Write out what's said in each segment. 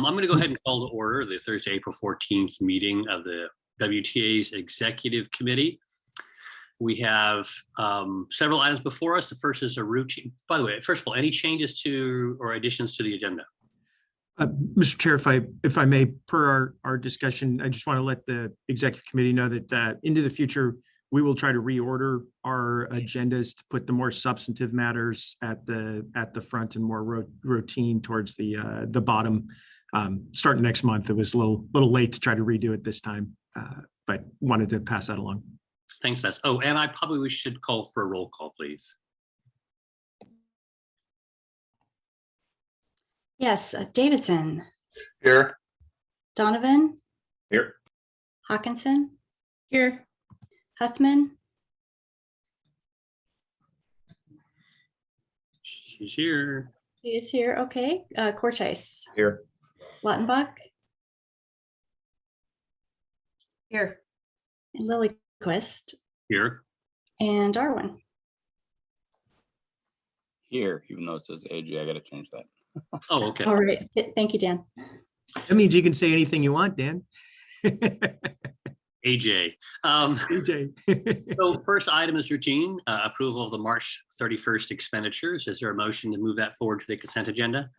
I'm going to go ahead and call to order the Thursday, April 14th meeting of the WTA's Executive Committee. We have several items before us. The first is a routine. By the way, first of all, any changes to or additions to the agenda? Mr. Chair, if I may, per our discussion, I just want to let the Executive Committee know that into the future, we will try to reorder our agendas to put the more substantive matters at the front and more routine towards the bottom. Starting next month, it was a little late to try to redo it this time, but wanted to pass that along. Thanks, Les. Oh, and we should call for a roll call, please. Yes, Davidson. Here. Donovan. Here. Hawkinson. Here. Huffman. She's here. She is here. Okay. Cortez. Here. Lautenbach. Here. And Lilyquist. Here. And Darwin. Here, even though it says AG, I got to change that. Oh, okay. All right. Thank you, Dan. That means you can say anything you want, Dan. AJ. AJ. So first item is routine, approval of the March 31st expenditures. Is there a motion to move that forward to the consent agenda?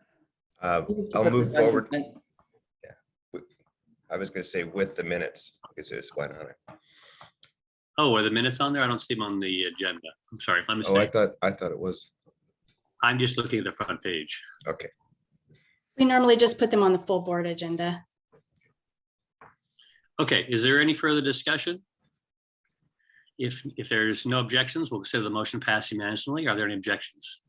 I'll move forward. Yeah. I was going to say with the minutes because there's one on it. Oh, are the minutes on there? I don't see them on the agenda. I'm sorry. My mistake. Oh, I thought it was. I'm just looking at the front page. Okay. We normally just put them on the full board agenda. Okay, is there any further discussion? If there's no objections, we'll consider the motion passed unanimously. Are there any objections?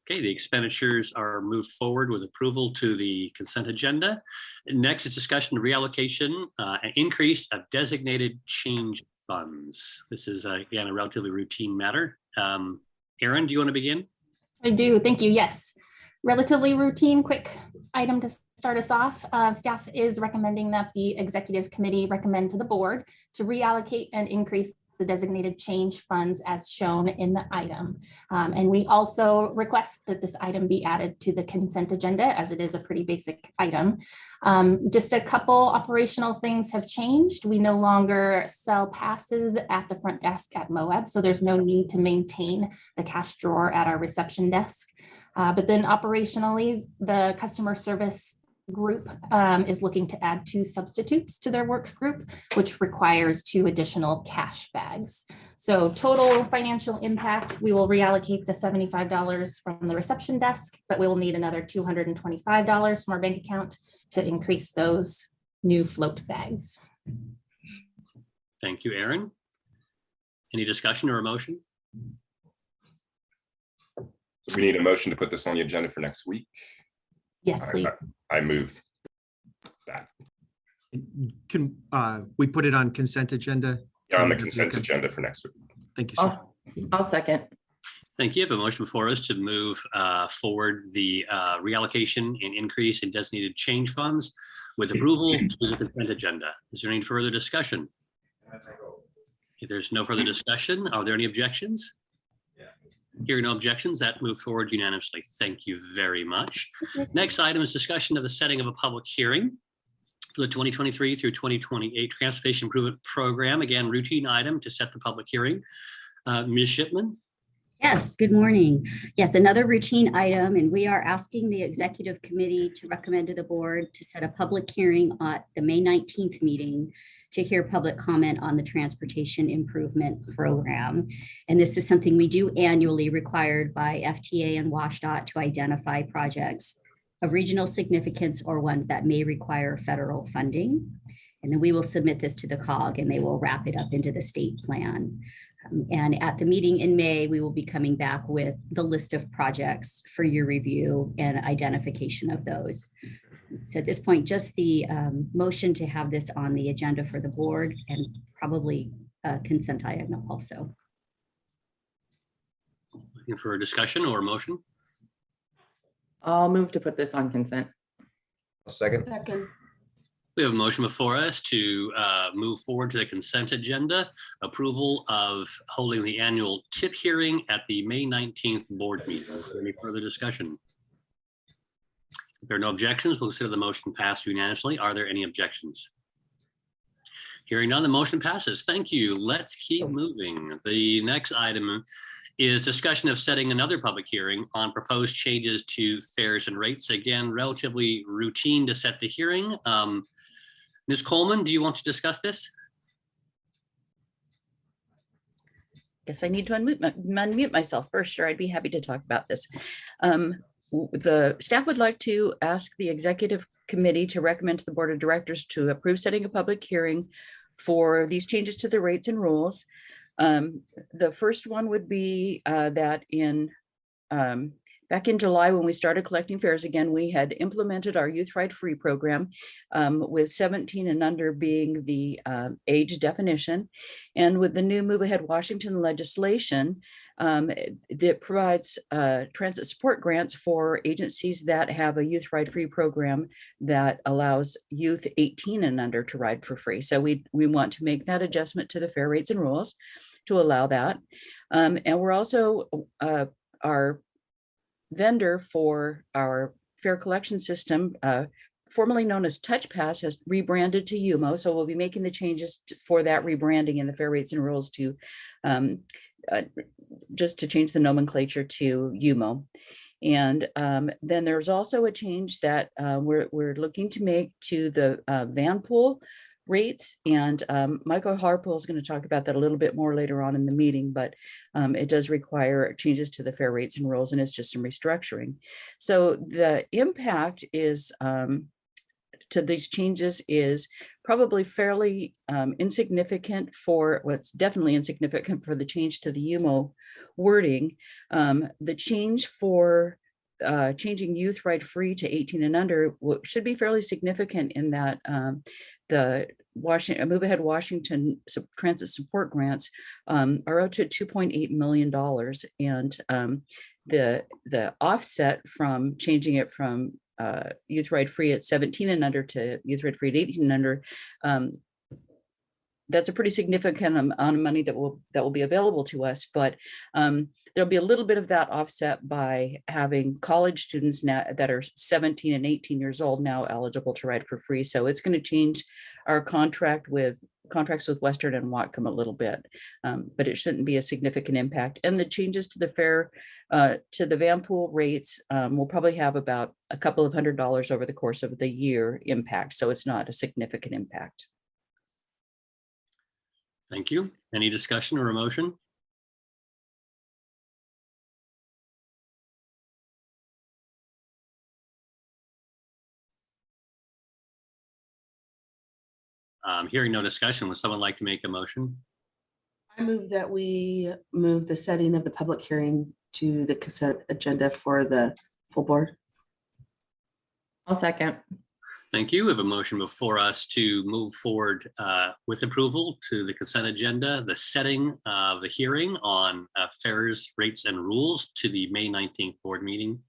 Okay, the expenditures are moved forward with approval to the consent agenda. Next is discussion of reallocation, an increase of designated change funds. This is again a relatively routine matter. Erin, do you want to begin? I do. Thank you. Yes. Relatively routine, quick item to start us off. Staff is recommending that the Executive Committee recommend to the board to reallocate and increase the designated change funds as shown in the item. And we also request that this item be added to the consent agenda as it is a pretty basic item. Just a couple operational things have changed. We no longer sell passes at the front desk at Moab, so there's no need to maintain the cash drawer at our reception desk. But then operationally, the customer service group is looking to add 2 substitutes to their work group, which requires 2 additional cash bags. So total financial impact, we will reallocate the $75 from the reception desk, but we will need another $225 from our bank account to increase those new float bags. Thank you, Erin. Any discussion or a motion? So we need a motion to put this on the agenda for next week. Yes, please. I move that. Can we put it on consent agenda? Yeah, on the consent agenda for next week. Thank you, sir. I'll second. Thank you. I have a motion before us to move forward the reallocation and increase in designated change funds with approval to the consent agenda. Is there any further discussion? If there's no further discussion, are there any objections? Hearing no objections, that moved forward unanimously. Thank you very much. Next item is discussion of the setting of a public hearing for the 2023 through 2028 Transportation Improvement Program. Again, routine item to set the public hearing. Ms. Shipman. Yes, good morning. Yes, another routine item, and we are asking the Executive Committee to recommend to the board to set a public hearing at the May 19th meeting to hear public comment on the Transportation Improvement Program. And this is something we do annually, required by FTA and WSDOT to identify projects of regional significance or ones that may require federal funding. And then we will submit this to the COG and they will wrap it up into the state plan. And at the meeting in May, we will be coming back with the list of projects for your review and identification of those. So at this point, just the motion to have this on the agenda for the board and probably a consent item also. Looking for a discussion or a motion? I'll move to put this on consent. I'll second. We have a motion before us to move forward to the consent agenda, approval of holding the annual TIP hearing at the May 19th board meeting. Is there any further discussion? If there are no objections, we'll consider the motion passed unanimously. Are there any objections? Hearing none, the motion passes. Thank you. Let's keep moving. The next item is discussion of setting another public hearing on proposed changes to fares and rates. Again, relatively routine to set the hearing. Ms. Coleman, do you want to discuss this? Guess I need to unmute myself first. Sure, I'd be happy to talk about this. The staff would like to ask the executive committee to recommend to the board of directors to approve setting a public hearing for these changes to the rates and rules. The first one would be that back in July, when we started collecting fares again, we had implemented our Youth Ride Free program with 17 and under being the age definition. And with the new Move Ahead Washington legislation, that provides transit support grants for agencies that have a Youth Ride Free program that allows youth 18 and under to ride for free. So we want to make that adjustment to the fare rates and rules to allow that. And we're also our vendor for our fare collection system, formerly known as TouchPass, has rebranded to UMO. So we'll be making the changes for that rebranding in the fare rates and rules to just to change the nomenclature to UMO. And then there's also a change that we're looking to make to the van pool rates. And Michael Harpool is going to talk about that a little bit more later on in the meeting, but it does require changes to the fare rates and rules, and it's just some restructuring. So the impact is to these changes is probably fairly insignificant for what's definitely insignificant for the change to the UMO wording. The change for changing Youth Ride Free to 18 and under should be fairly significant in that the Move Ahead Washington transit support grants are up to $2.8 million. And the offset from changing it from Youth Ride Free at 17 and under to Youth Ride Free at 18 and under, that's a pretty significant amount of money that will be available to us, but there'll be a little bit of that offset by having college students now that are 17 and 18 years old now eligible to ride for free. So it's going to change our contracts with Western and Whatcom a little bit, but it shouldn't be a significant impact. And the changes to the fare, to the van pool rates will probably have about a couple of $100 over the course of the year impact. So it's not a significant impact. Thank you. Any discussion or a motion? Hearing no discussion, would someone like to make a motion? I move that we move the setting of the public hearing to the consent agenda for the full board. I'll second. Thank you. We have a motion before us to move forward with approval to the consent agenda, the setting of the hearing on fares, rates, and rules to the May 19th board meeting.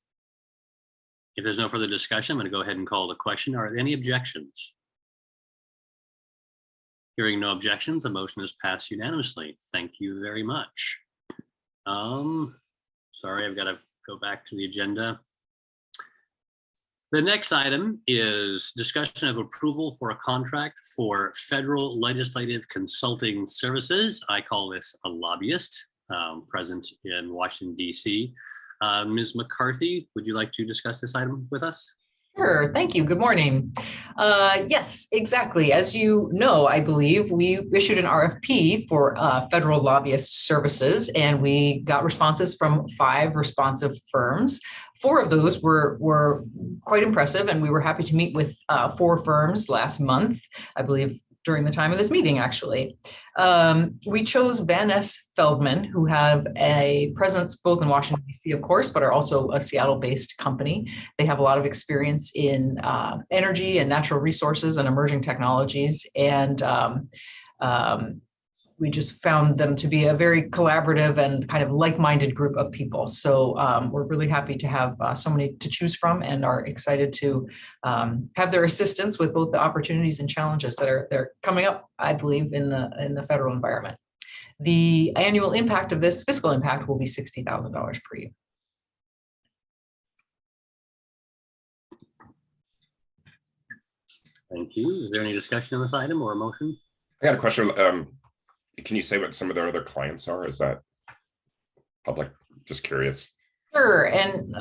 If there's no further discussion, I'm going to go ahead and call the question. Are there any objections? Hearing no objections, the motion is passed unanimously. Thank you very much. Sorry, I've got to go back to the agenda. The next item is discussion of approval for a contract for federal legislative consulting services. I call this a lobbyist present in Washington, D.C. Ms. McCarthy, would you like to discuss this item with us? Sure. Thank you. Good morning. Yes, exactly. As you know, I believe we issued an RFP for federal lobbyist services, and we got responses from 5 responsive firms. 4 of those were quite impressive, and we were happy to meet with 4 firms last month, I believe during the time of this meeting, actually. We chose Van S. Feldman, who have a presence both in Washington, D.C., of course, but are also a Seattle-based company. They have a lot of experience in energy and natural resources and emerging technologies. And we just found them to be a very collaborative and kind of like-minded group of people. So we're really happy to have so many to choose from, and are excited to have their assistance with both the opportunities and challenges that are coming up, I believe, in the federal environment. The annual impact of this fiscal impact will be $60,000 per year. Thank you. Is there any discussion on this item or a motion? I got a question. Can you say what some of their other clients are? Is that public? Just curious. Sure, and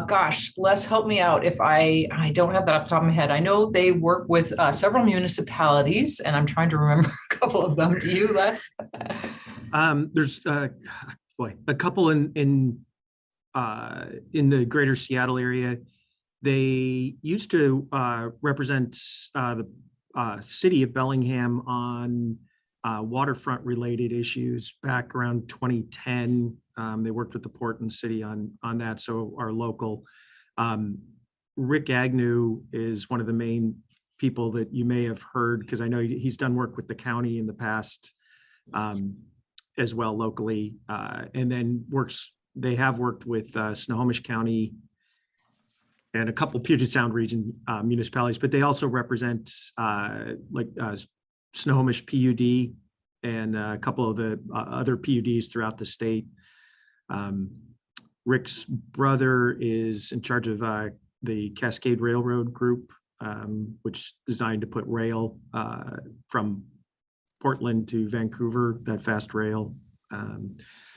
gosh, Les, help me out if I don't have that off the top of my head. I know they work with several municipalities, and I'm trying to remember a couple of them. Do you, Les? There's a couple in the greater Seattle area. They used to represent the city of Bellingham on waterfront related issues back around 2010. They worked with the port and city on that, so our local. Rick Agnew is one of the main people that you may have heard, because I know he's done work with the county in the past as well locally, and then they have worked with Snohomish County and a couple Puget Sound region municipalities, but they also represent Snohomish PUD and a couple of the other PUDs throughout the state. Rick's brother is in charge of the Cascade Railroad Group, which is designed to put rail from Portland to Vancouver, that fast rail.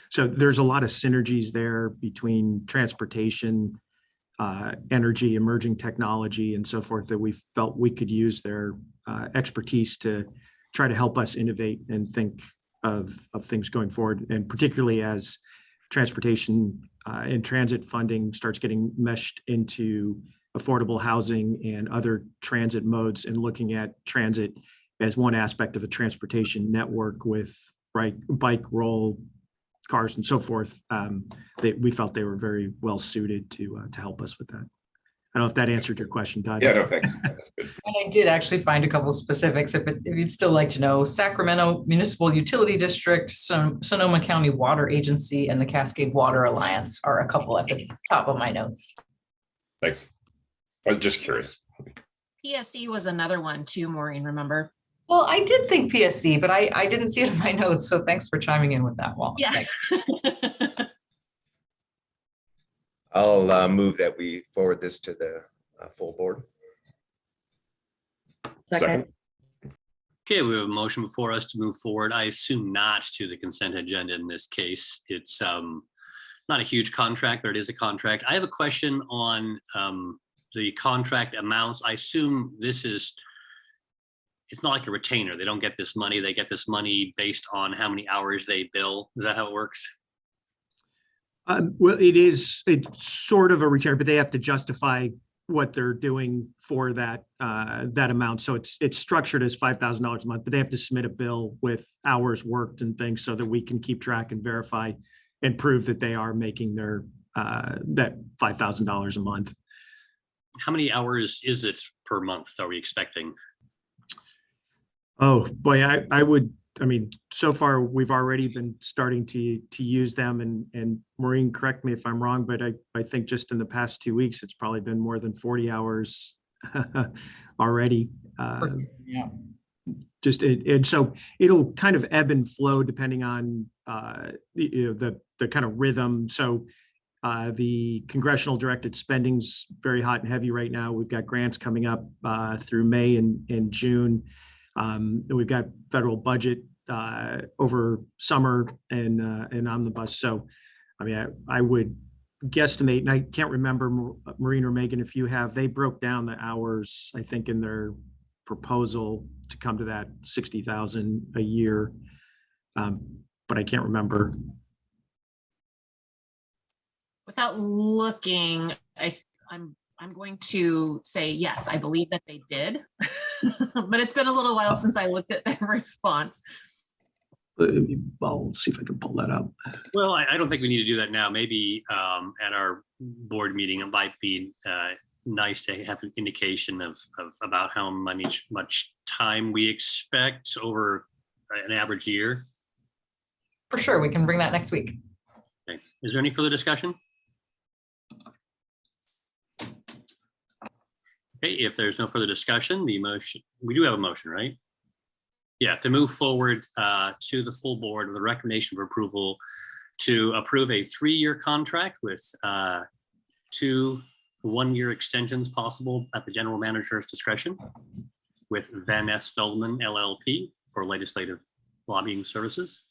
So there's a lot of synergies there between transportation, energy, emerging technology, and so forth, that we felt we could use their expertise to try to help us innovate and think of things going forward. And particularly as transportation and transit funding starts getting meshed into affordable housing and other transit modes, and looking at transit as one aspect of a transportation network with bike, roll, cars, and so forth. We felt they were very well suited to help us with that. I don't know if that answered your question, Todd. Yeah, no, thanks. That's good. And I did actually find a couple of specifics if you'd still like to know. Sacramento Municipal Utility District, Sonoma County Water Agency, and the Cascade Water Alliance are a couple at the top of my notes. Thanks. I was just curious. PSE was another one too, Maureen, remember? Well, I did think PSC, but I didn't see it in my notes. So thanks for chiming in with that one. Yeah. I'll move that we forward this to the full board. Second. Okay, we have a motion before us to move forward. I assume not to the consent agenda in this case. It's not a huge contract, but it is a contract. I have a question on the contract amounts. I assume it's not like a retainer. They don't get this money. They get this money based on how many hours they bill. Is that how it works? Well, it's sort of a retainer, but they have to justify what they're doing for that amount. So it's structured as $5,000 a month, but they have to submit a bill with hours worked and things so that we can keep track and verify and prove that they are making their that $5,000 a month. How many hours is it per month are we expecting? Oh boy, I mean, so far we've already been starting to use them, and Maureen, correct me if I'm wrong, but I think just in the past 2 weeks, it's probably been more than 40 hours already. Yeah. And so it'll kind of ebb and flow depending on the kind of rhythm. So the congressional directed spending's very hot and heavy right now. We've got grants coming up through May and June. And we've got federal budget over summer and omnibus. So, I mean, I would guesstimate, and I can't remember, Maureen or Megan, if you have, they broke down the hours, I think, in their proposal to come to that 60,000 a year. But I can't remember. Without looking, I'm going to say, yes, I believe that they did, but it's been a little while since I looked at their response. I'll see if I can pull that up. Well, I don't think we need to do that now. Maybe at our board meeting, it might be nice to have an indication of about how much time we expect over an average year. For sure, we can bring that next week. Okay. Is there any further discussion? Okay, if there's no further discussion, we do have a motion, right? Yeah, to move forward to the full board with a recommendation for approval to approve a 3-year contract with 2 one-year extensions possible at the general manager's discretion. with Van Ness Feldman LLP for legislative lobbying services.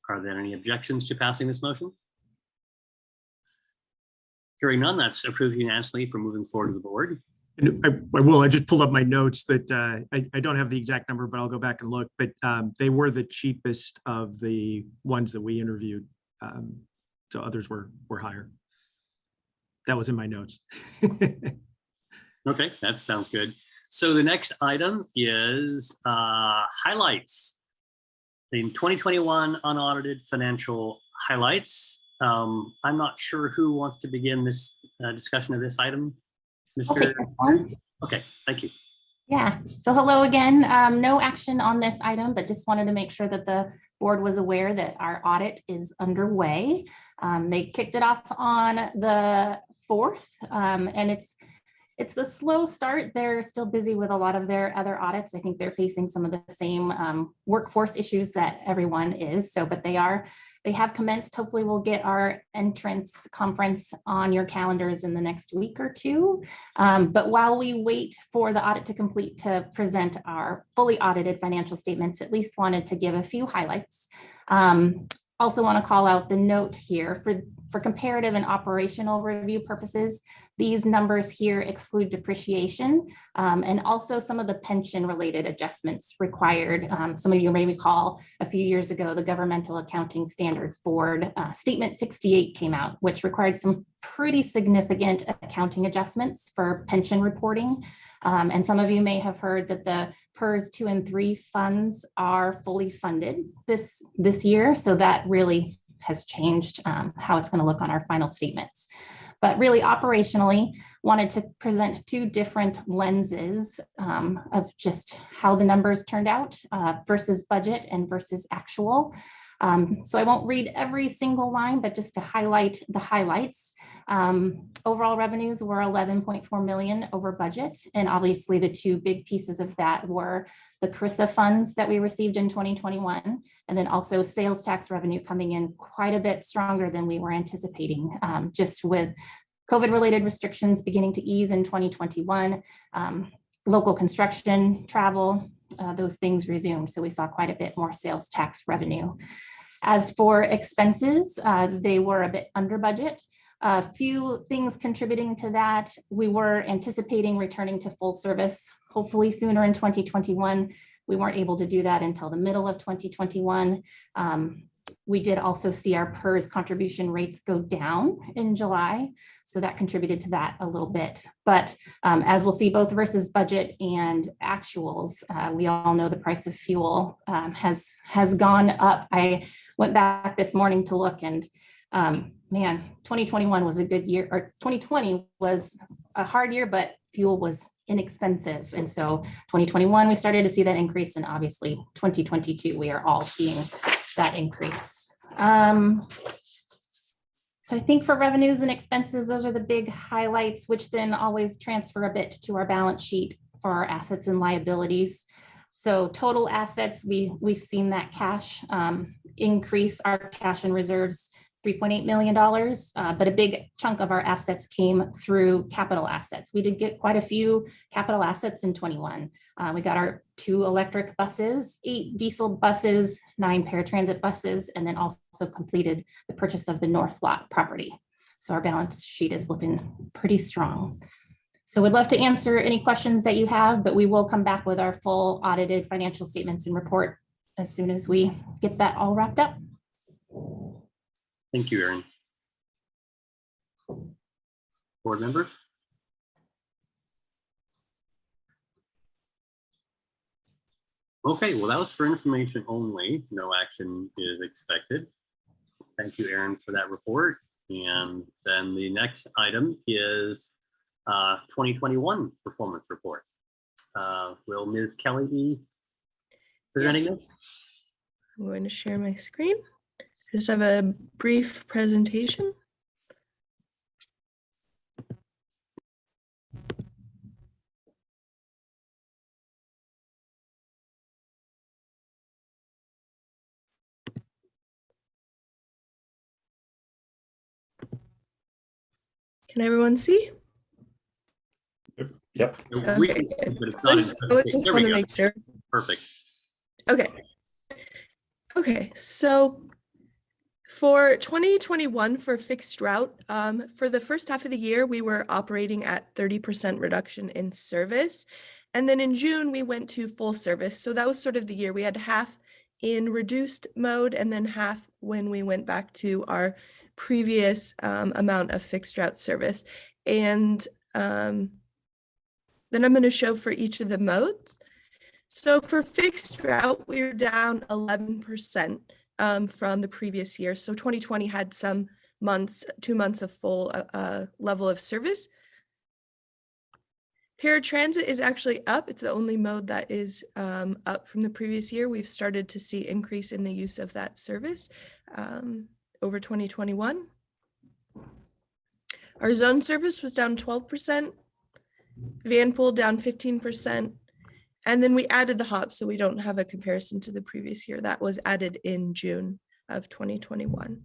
Are there any objections to passing this motion? Hearing none, that's approved unanimously for moving forward to the board. And I just pulled up my notes that I don't have the exact number, but I'll go back and look, but they were the cheapest of the ones that we interviewed. So others were higher. That was in my notes. Okay, that sounds good. So the next item is highlights. The 2021 unaudited financial highlights. I'm not sure who wants to begin this discussion of this item. I'll Mr. take this one. Okay, thank you. Yeah, so hello again. No action on this item, but just wanted to make sure that the board was aware that our audit is underway. They kicked it off on the 4th, and it's a slow start. They're still busy with a lot of their other audits. I think they're facing some of the same workforce issues that everyone is. So, but they have commenced. Hopefully we'll get our entrance conference on your calendars in the next week or two. But while we wait for the audit to complete to present our fully audited financial statements, at least wanted to give a few highlights. Also want to call out the note here for comparative and operational review purposes. These numbers here exclude depreciation and also some of the pension related adjustments required. Some of you may recall a few years ago, the Governmental Accounting Standards Board Statement 68 came out, which required some pretty significant accounting adjustments for pension reporting. And some of you may have heard that the PERS 2 and 3 funds are fully funded this year. So that really has changed how it's going to look on our final statements. But really operationally, wanted to present two different lenses of just how the numbers turned out versus budget and versus actual. So I won't read every single line, but just to highlight the highlights. Overall revenues were 11.4 million over budget. And obviously the two big pieces of that were the CRISA funds that we received in 2021, and then also sales tax revenue coming in quite a bit stronger than we were anticipating, just with COVID-related restrictions beginning to ease in 2021, local construction, travel, those things resumed. So we saw quite a bit more sales tax revenue. As for expenses, they were a bit under budget. A few things contributing to that. We were anticipating returning to full service, hopefully sooner in 2021. We weren't able to do that until the middle of 2021. We did also see our PERS contribution rates go down in July. So that contributed to that a little bit. But as we'll see, both versus budget and actuals, we all know the price of fuel has gone up. I went back this morning to look, and man, 2021 was a good year, or 2020 was a hard year, but fuel was inexpensive. And so 2021, we started to see that increase, and obviously 2022, we are all seeing that increase. So I think for revenues and expenses, those are the big highlights, which then always transfer a bit to our balance sheet for our assets and liabilities. So total assets, we've seen that cash increase, our cash and reserves, $3.8 million, but a big chunk of our assets came through capital assets. We did get quite a few capital assets in 21. We got our 2 electric buses, 8 diesel buses, 9 paratransit buses, and then also completed the purchase of the North Lot property. So our balance sheet is looking pretty strong. So we'd love to answer any questions that you have, but we will come back with our full audited financial statements and report as soon as we get that all wrapped up. Thank you, Erin. Board members? Okay, well, that was for information only. No action is expected. Thank you, Erin, for that report. And then the next item is 2021 performance report. Will Ms. Kelly be presenting this? I'm going to share my screen. I just have a brief presentation. Can everyone see? Yep. We Okay, can, good. but it's not in- I just there want we to go. make sure. Perfect. Okay. Okay, so for 2021 for fixed route, for the first half of the year, we were operating at 30% reduction in service. And then in June, we went to full service. So that was sort of the year. We had half in reduced mode and then half when we went back to our previous amount of fixed route service. And then I'm going to show for each of the modes. So for fixed route, we were down 11% from the previous year. So 2020 had some months, 2 months of full level of service. Paratransit is actually up. It's the only mode that is up from the previous year. We've started to see increase in the use of that service over 2021. Our zone service was down 12%, Vanpool down 15%, and then we added the hop, so we don't have a comparison to the previous year. That was added in June of 2021.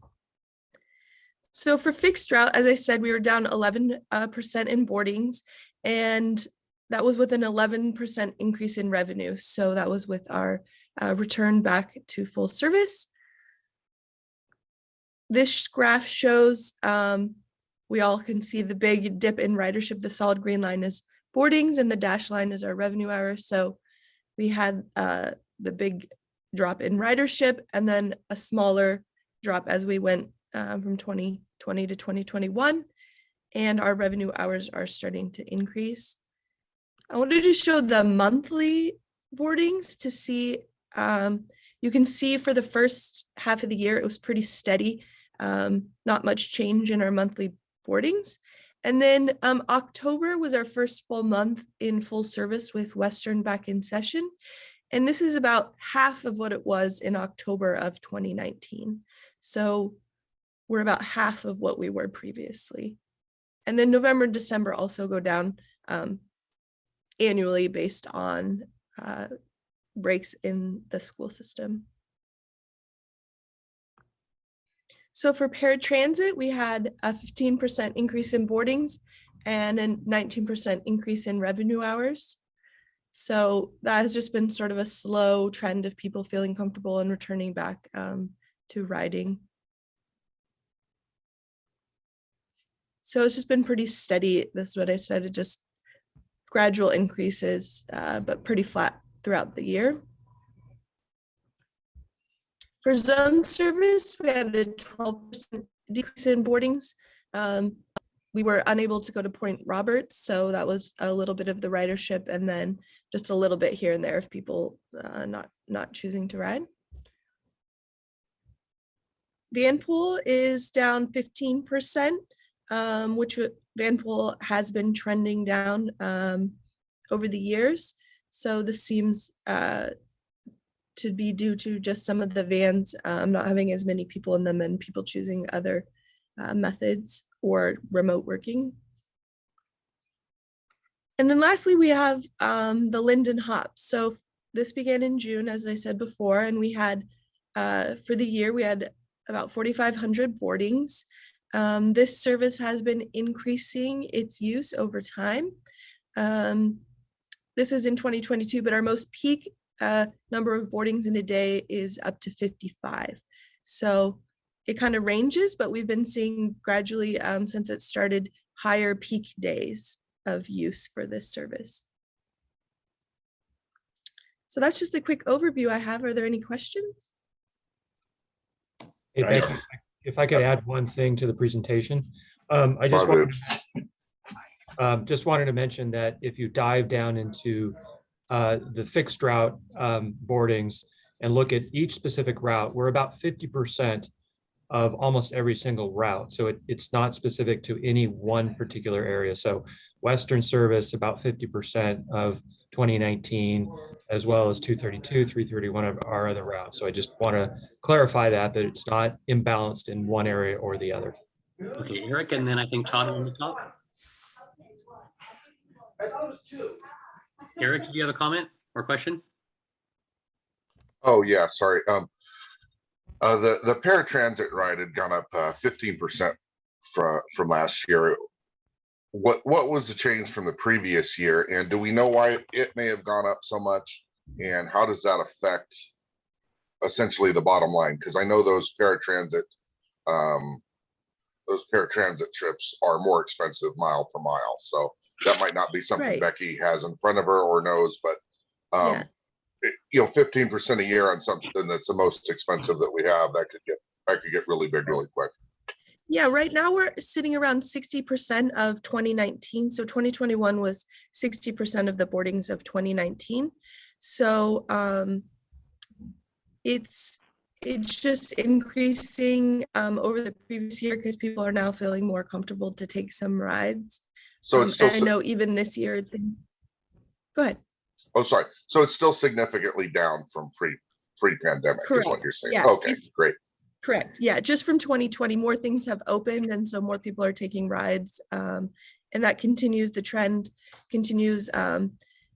So for fixed route, as I said, we were down 11% in boardings, and that was with an 11% increase in revenue. So that was with our return back to full service. This graph shows, we all can see the big dip in ridership. The solid green line is boardings and the dashed line is our revenue hours. So we had the big drop in ridership and then a smaller drop as we went from 2020 to 2021, and our revenue hours are starting to increase. I wanted to show the monthly boardings to see, you can see for the first half of the year, it was pretty steady, not much change in our monthly boardings. And then October was our first full month in full service with Western back in session. And this is about half of what it was in October of 2019. So we're about half of what we were previously. And then November and December also go down annually based on breaks in the school system. So for paratransit, we had a 15% increase in boardings and a 19% increase in revenue hours. So that has just been sort of a slow trend of people feeling comfortable and returning back to riding. So it's just been pretty steady. This is what I said, it just gradual increases, but pretty flat throughout the year. For zone service, we had a 12% decrease in boardings. We were unable to go to Point Roberts, so that was a little bit of the ridership, and then just a little bit here and there of people not choosing to ride. Vanpool is down 15%, which Vanpool has been trending down over the years. So this seems to be due to just some of the vans not having as many people in them and people choosing other methods or remote working. And then lastly, we have the Linden Hop. So this began in June, as I said before, and we had, for the year, we had about 4,500 boardings. This service has been increasing its use over time. This is in 2022, but our most peak number of boardings in a day is up to 55. So it kind of ranges, but we've been seeing gradually since it started higher peak days of use for this service. So that's just a quick overview I have. Are there any questions? Hey, Becky, if I could add one thing to the presentation. I just wanted to mention that if you dive down into the fixed route boardings and look at each specific route, we're about 50% of almost every single route. So it's not specific to any one particular area. So Western service, about 50% of 2019, as well as 232, 331 of our other routes. So I just want to clarify that it's not imbalanced in one area or the other. Okay, Eric, and then I think Todd on the top. Eric, do you have a comment or question? Oh yeah, sorry. The paratransit ride had gone up 15% from last year. what was the change from the previous year? And do we know why it may have gone up so much? And how does that affect essentially the bottom line? Because I know those paratransit trips are more expensive mile per mile. So that might not be something Right. Becky has in front of her or knows, but Yeah. 15% a year on something that's the most expensive that we have, that could get really big really quick. Yeah, right now we're sitting around 60% of 2019. So 2021 was 60% of the boardings of 2019. So it's just increasing over the previous year because people are now feeling more comfortable to take some rides. So it's still, and I know even this year, go ahead. oh, sorry. So it's still significantly down from pre-pandemic is what Correct. you're saying. Yeah, Okay, great. Correct. Yeah, just from 2020, more things have opened, and so more people are taking rides, and that continues. The trend continues.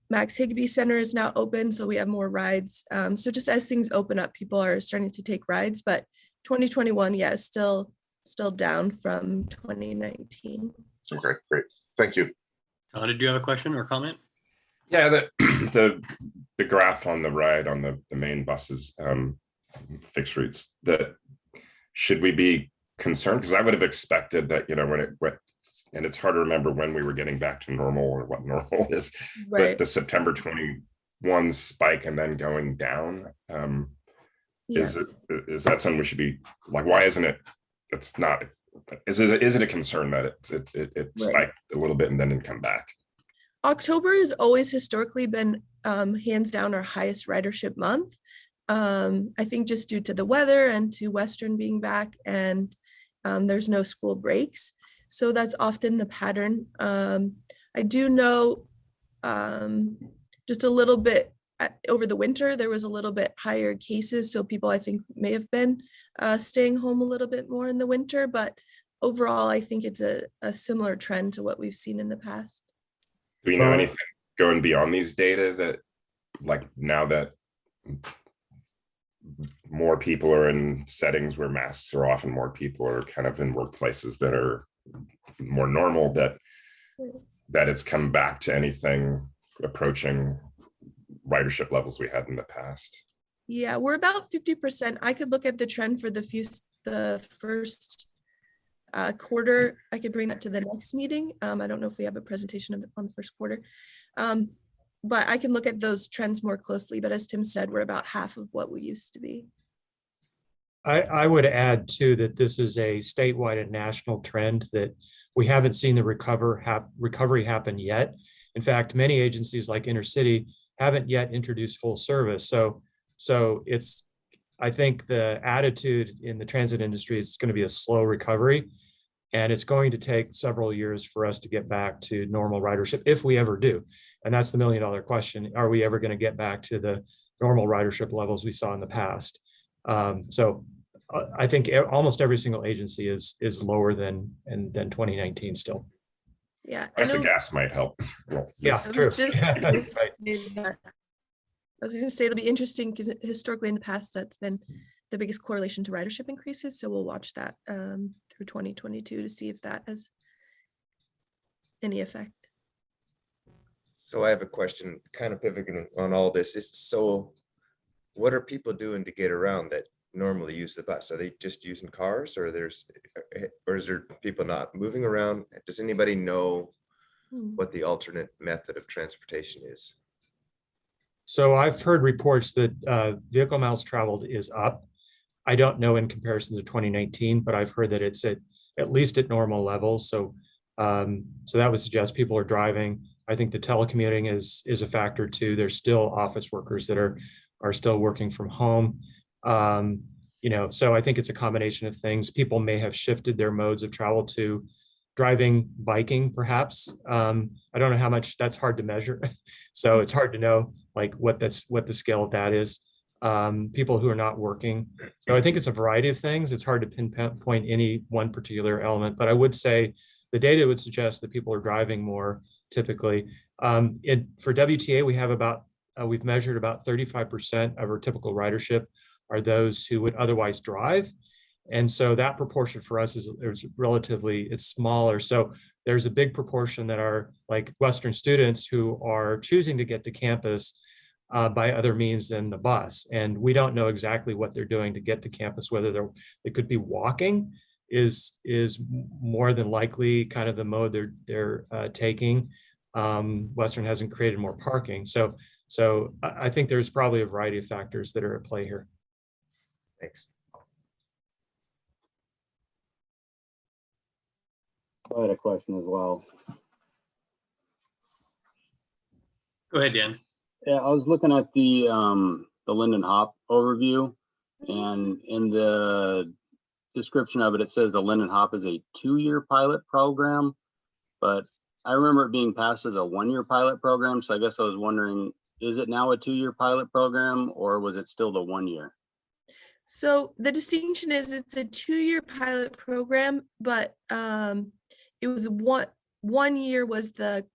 Max Higbee Center is now open, so we have more rides. So just as things open up, people are starting to take rides. But 2021, yeah, is still down from 2019. Okay, great. Thank you. Did you have a question or comment? Yeah, the graph on the right on the main buses, fixed routes, that should we be concerned? Because I would have expected that, when it went, and it's hard to remember when we were getting back to normal or what normal is, Right. but the September 21 spike and then going down, is that something we should be like, why isn't it, it's not, is it a concern that it spiked a little bit and then didn't come back? October has always historically been hands down our highest ridership month. I think just due to the weather and to Western being back, and there's no school breaks. So that's often the pattern. I do know just a little bit over the winter, there was a little bit higher cases. So people, I think, may have been staying home a little bit more in the winter. But overall, I think it's a similar trend to what we've seen in the past. Do we know anything going beyond these data that, like, now that more people are in settings where masks are off and more people are kind of in workplaces that are more normal, that it's come back to anything approaching ridership levels we had in the past? Yeah, we're about 50%. I could look at the trend for the first quarter. I could bring that to the next meeting. I don't know if we have a presentation on the first quarter, but I can look at those trends more closely. But as Tim said, we're about half of what we used to be. I would add too that this is a statewide and national trend, that we haven't seen the recovery happen yet. In fact, many agencies like Intercity haven't yet introduced full service. So it's, I think the attitude in the transit industry is going to be a slow recovery, and it's going to take several years for us to get back to normal ridership, if we ever do. And that's the $1 million question. Are we ever going to get back to the normal ridership levels we saw in the past? So I think almost every single agency is lower than 2019 still. Yeah, Actually, gas might help. Well, yeah, true. I was going to say it'll be interesting because historically in the past that's been the biggest correlation to ridership increases. So we'll watch that through 2022 to see if that has any effect. So I have a question, kind of pivoting on all this. So what are people doing to get around that normally use the bus? Are they just using cars, or is there people not moving around? Does anybody know what the alternate method of transportation is? So I've heard reports that vehicle miles traveled is up. I don't know in comparison to 2019, but I've heard that it's at least at normal levels. So that would suggest people are driving. I think the telecommuting is a factor too. There's still office workers that are still working from home. So I think it's a combination of things. People may have shifted their modes of travel to driving, biking, perhaps. I don't know how much, that's hard to measure. So it's hard to know like what the scale of that is. People who are not working. So I think it's a variety of things. It's hard to pinpoint any one particular element, but I would say the data would suggest that people are driving more typically. For WTA, we've measured about 35% of our typical ridership are those who would otherwise drive. And so that proportion for us is relatively, it's smaller. So there's a big proportion that are like Western students who are choosing to get to campus by other means than the bus. And we don't know exactly what they're doing to get to campus, whether they could be walking is more than likely kind of the mode they're taking. Western hasn't created more parking. So I think there's probably a variety of factors that are at play here. Thanks. I had a question as well. Go ahead, Dan. Yeah, I was looking at the Linden Hop overview, and in the description of it, it says the Linden Hop is a 2-year pilot program, but I remember it being passed as a 1-year pilot program. So I guess I was wondering, is it now a 2-year pilot program, or was it still the 1 year? So the distinction is it's a 2-year pilot program, but it was one year was the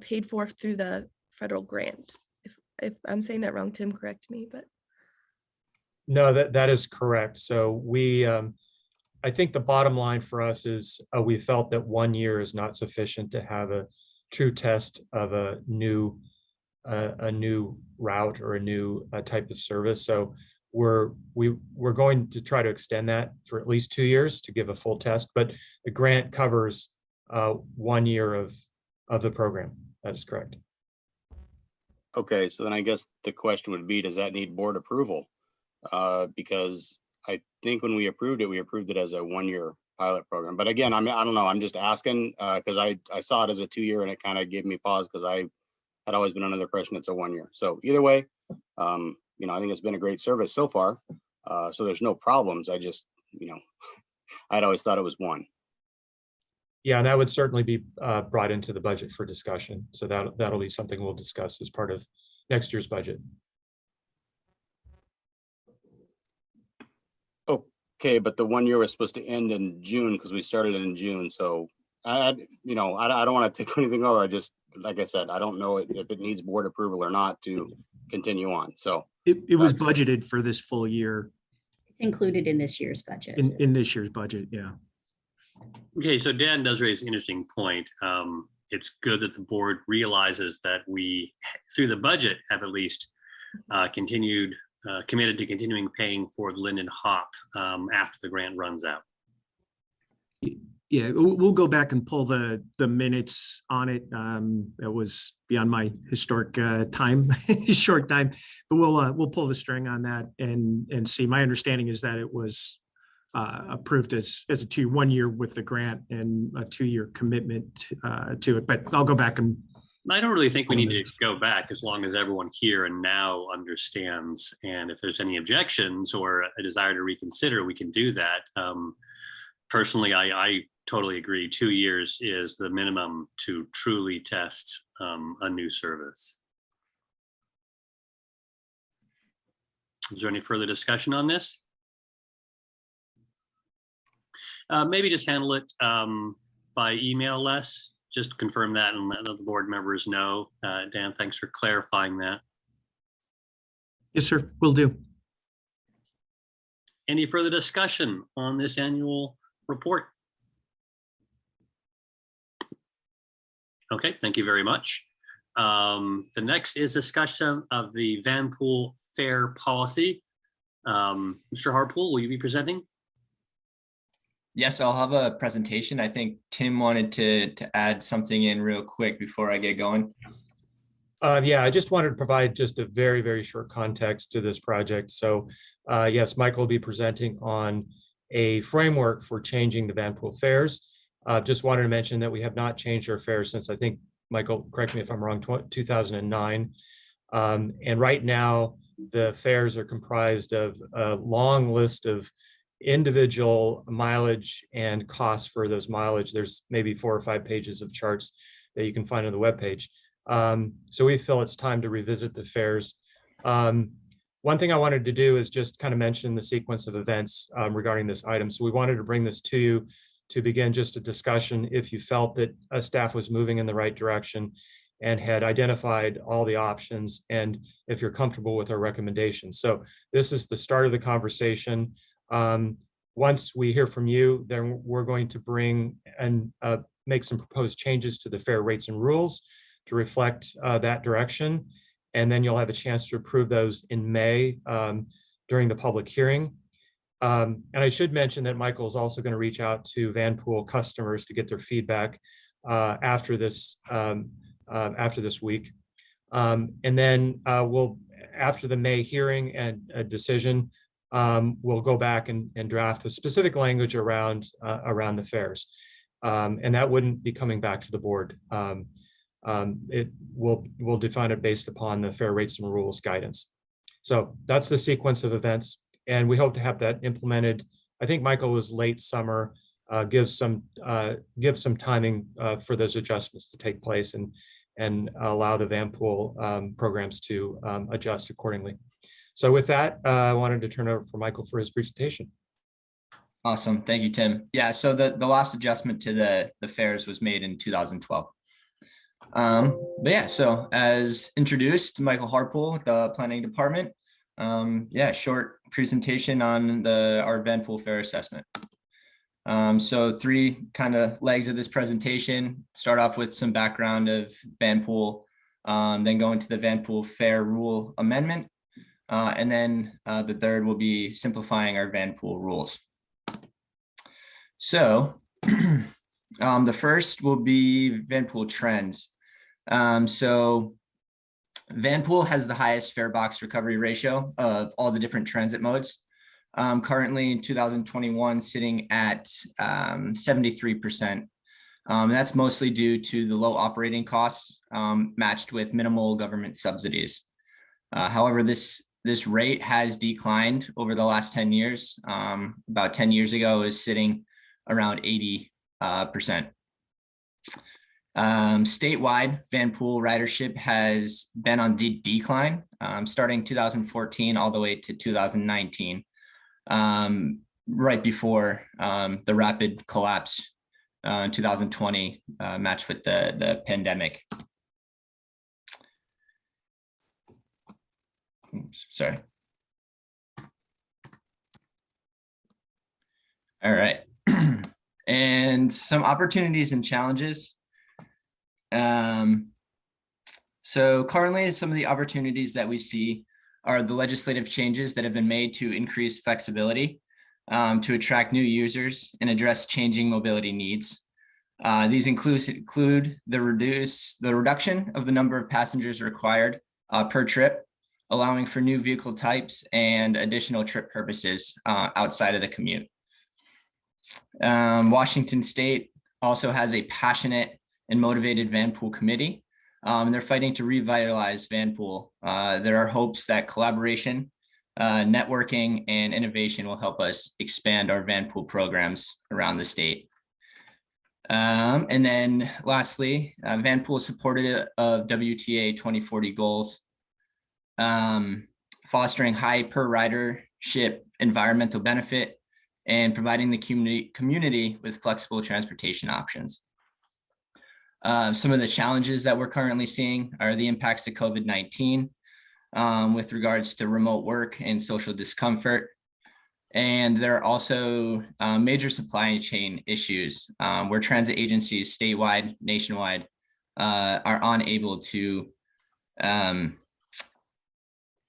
paid for through the federal grant. If I'm saying that wrong, Tim, correct me, but. No, that is correct. So we, I think the bottom line for us is we felt that 1 year is not sufficient to have a true test of a new route or a new type of service. So we're going to try to extend that for at least 2 years to give a full test, but the grant covers 1 year of the program. That is correct. Okay, so then I guess the question would be, does that need board approval? Because I think when we approved it as a 1-year pilot program. But again, I don't know, I'm just asking because I saw it as a 2-year and it kind of gave me pause because I had always been under the impression it's a 1 year. So either way, I think it's been a great service so far. So there's no problems. I just, I'd always thought it was 1. Yeah, and that would certainly be brought into the budget for discussion. So that'll be something we'll discuss as part of next year's budget. Okay, but the 1 year was supposed to end in June because we started it in June. So I don't want to take anything over. I just, like I said, I don't know if it needs board approval or not to continue on. So It was budgeted for this full year It's included in this year's budget. in this year's budget. Yeah. Okay, so Dan does raise an interesting point. It's good that the board realizes that we, through the budget, have at least committed to continuing paying for the Linden Hop after the grant runs out. Yeah, we'll go back and pull the minutes on it. It was beyond my historic time, short time, but we'll pull the string on that and see. My understanding is that it was approved as a 1 year with the grant and a 2-year commitment to it. But I'll go back and. I don't really think we need to go back as long as everyone here and now understands. And if there's any objections or a desire to reconsider, we can do that. Personally, I totally agree. 2 years is the minimum to truly test a new service. Is there any further discussion on this? Maybe just handle it by email, Les. Just confirm that and let the board members know. Dan, thanks for clarifying that. Yes, sir, will do. Any further discussion on this annual report? Okay, thank you very much. The next is discussion of the Vanpool fare policy. Mr. Harpool, will you be presenting? Yes, I'll have a presentation. I think Tim wanted to add something in real quick before I get going. Yeah, I just wanted to provide just a very, very short context to this project. So yes, Michael will be presenting on a framework for changing the Vanpool fares. Just wanted to mention that we have not changed our fares since, I think, Michael, correct me if I'm wrong, 2009. And right now, the fares are comprised of a long list of individual mileage and costs for those mileage. There's maybe 4 or 5 pages of charts that you can find on the webpage. So we feel it's time to revisit the fares. One thing I wanted to do is just kind of mention the sequence of events regarding this item. So we wanted to bring this to you to begin just a discussion if you felt that staff was moving in the right direction and had identified all the options, and if you're comfortable with our recommendations. So this is the start of the conversation. once we hear from you, then we're going to bring and make some proposed changes to the fare rates and rules to reflect that direction. And then you'll have a chance to approve those in May during the public hearing. And I should mention that Michael is also going to reach out to Vanpool customers to get their feedback after this week. And then after the May hearing and a decision, we'll go back and draft the specific language around the fares. And that wouldn't be coming back to the board. We'll define it based upon the fare rates and rules guidance. So that's the sequence of events. And we hope to have that implemented. I think Michael was late summer, give some timing for those adjustments to take place and allow the Vanpool programs to adjust accordingly. So with that, I wanted to turn over for Michael for his presentation. Awesome. Thank you, Tim. Yeah, so the last adjustment to the fares was made in 2012. But yeah, so as introduced, Michael Harpool, the planning department. Yeah, short presentation on our Vanpool fare assessment. So 3 kind of legs of this presentation. Start off with some background of Vanpool, then go into the Vanpool fare rule amendment. And then the third will be simplifying our Vanpool rules. So the first will be Vanpool trends. So Vanpool has the highest fare box recovery ratio of all the different transit modes. Currently in 2021, sitting at 73%. That's mostly due to the low operating costs matched with minimal government subsidies. However, this rate has declined over the last 10 years. About 10 years ago, it was sitting around 80%. Statewide, Vanpool ridership has been on decline starting 2014 all the way to 2019, right before the rapid collapse in 2020, matched with the pandemic. Oops, sorry. All right. And some opportunities and challenges. So currently, some of the opportunities that we see are the legislative changes that have been made to increase flexibility to attract new users and address changing mobility needs. These include the reduction of the number of passengers required per trip, allowing for new vehicle types and additional trip purposes outside of the commute. Washington State also has a passionate and motivated Vanpool committee. They're fighting to revitalize Vanpool. There are hopes that collaboration, networking, and innovation will help us expand our Vanpool programs around the state. And then lastly, Vanpool is supportive of WTA 2040 goals, fostering high per ridership environmental benefit, and providing the community with flexible transportation options. Some of the challenges that we're currently seeing are the impacts of COVID-19 with regards to remote work and social discomfort. And there are also major supply chain issues where transit agencies statewide, nationwide are unable to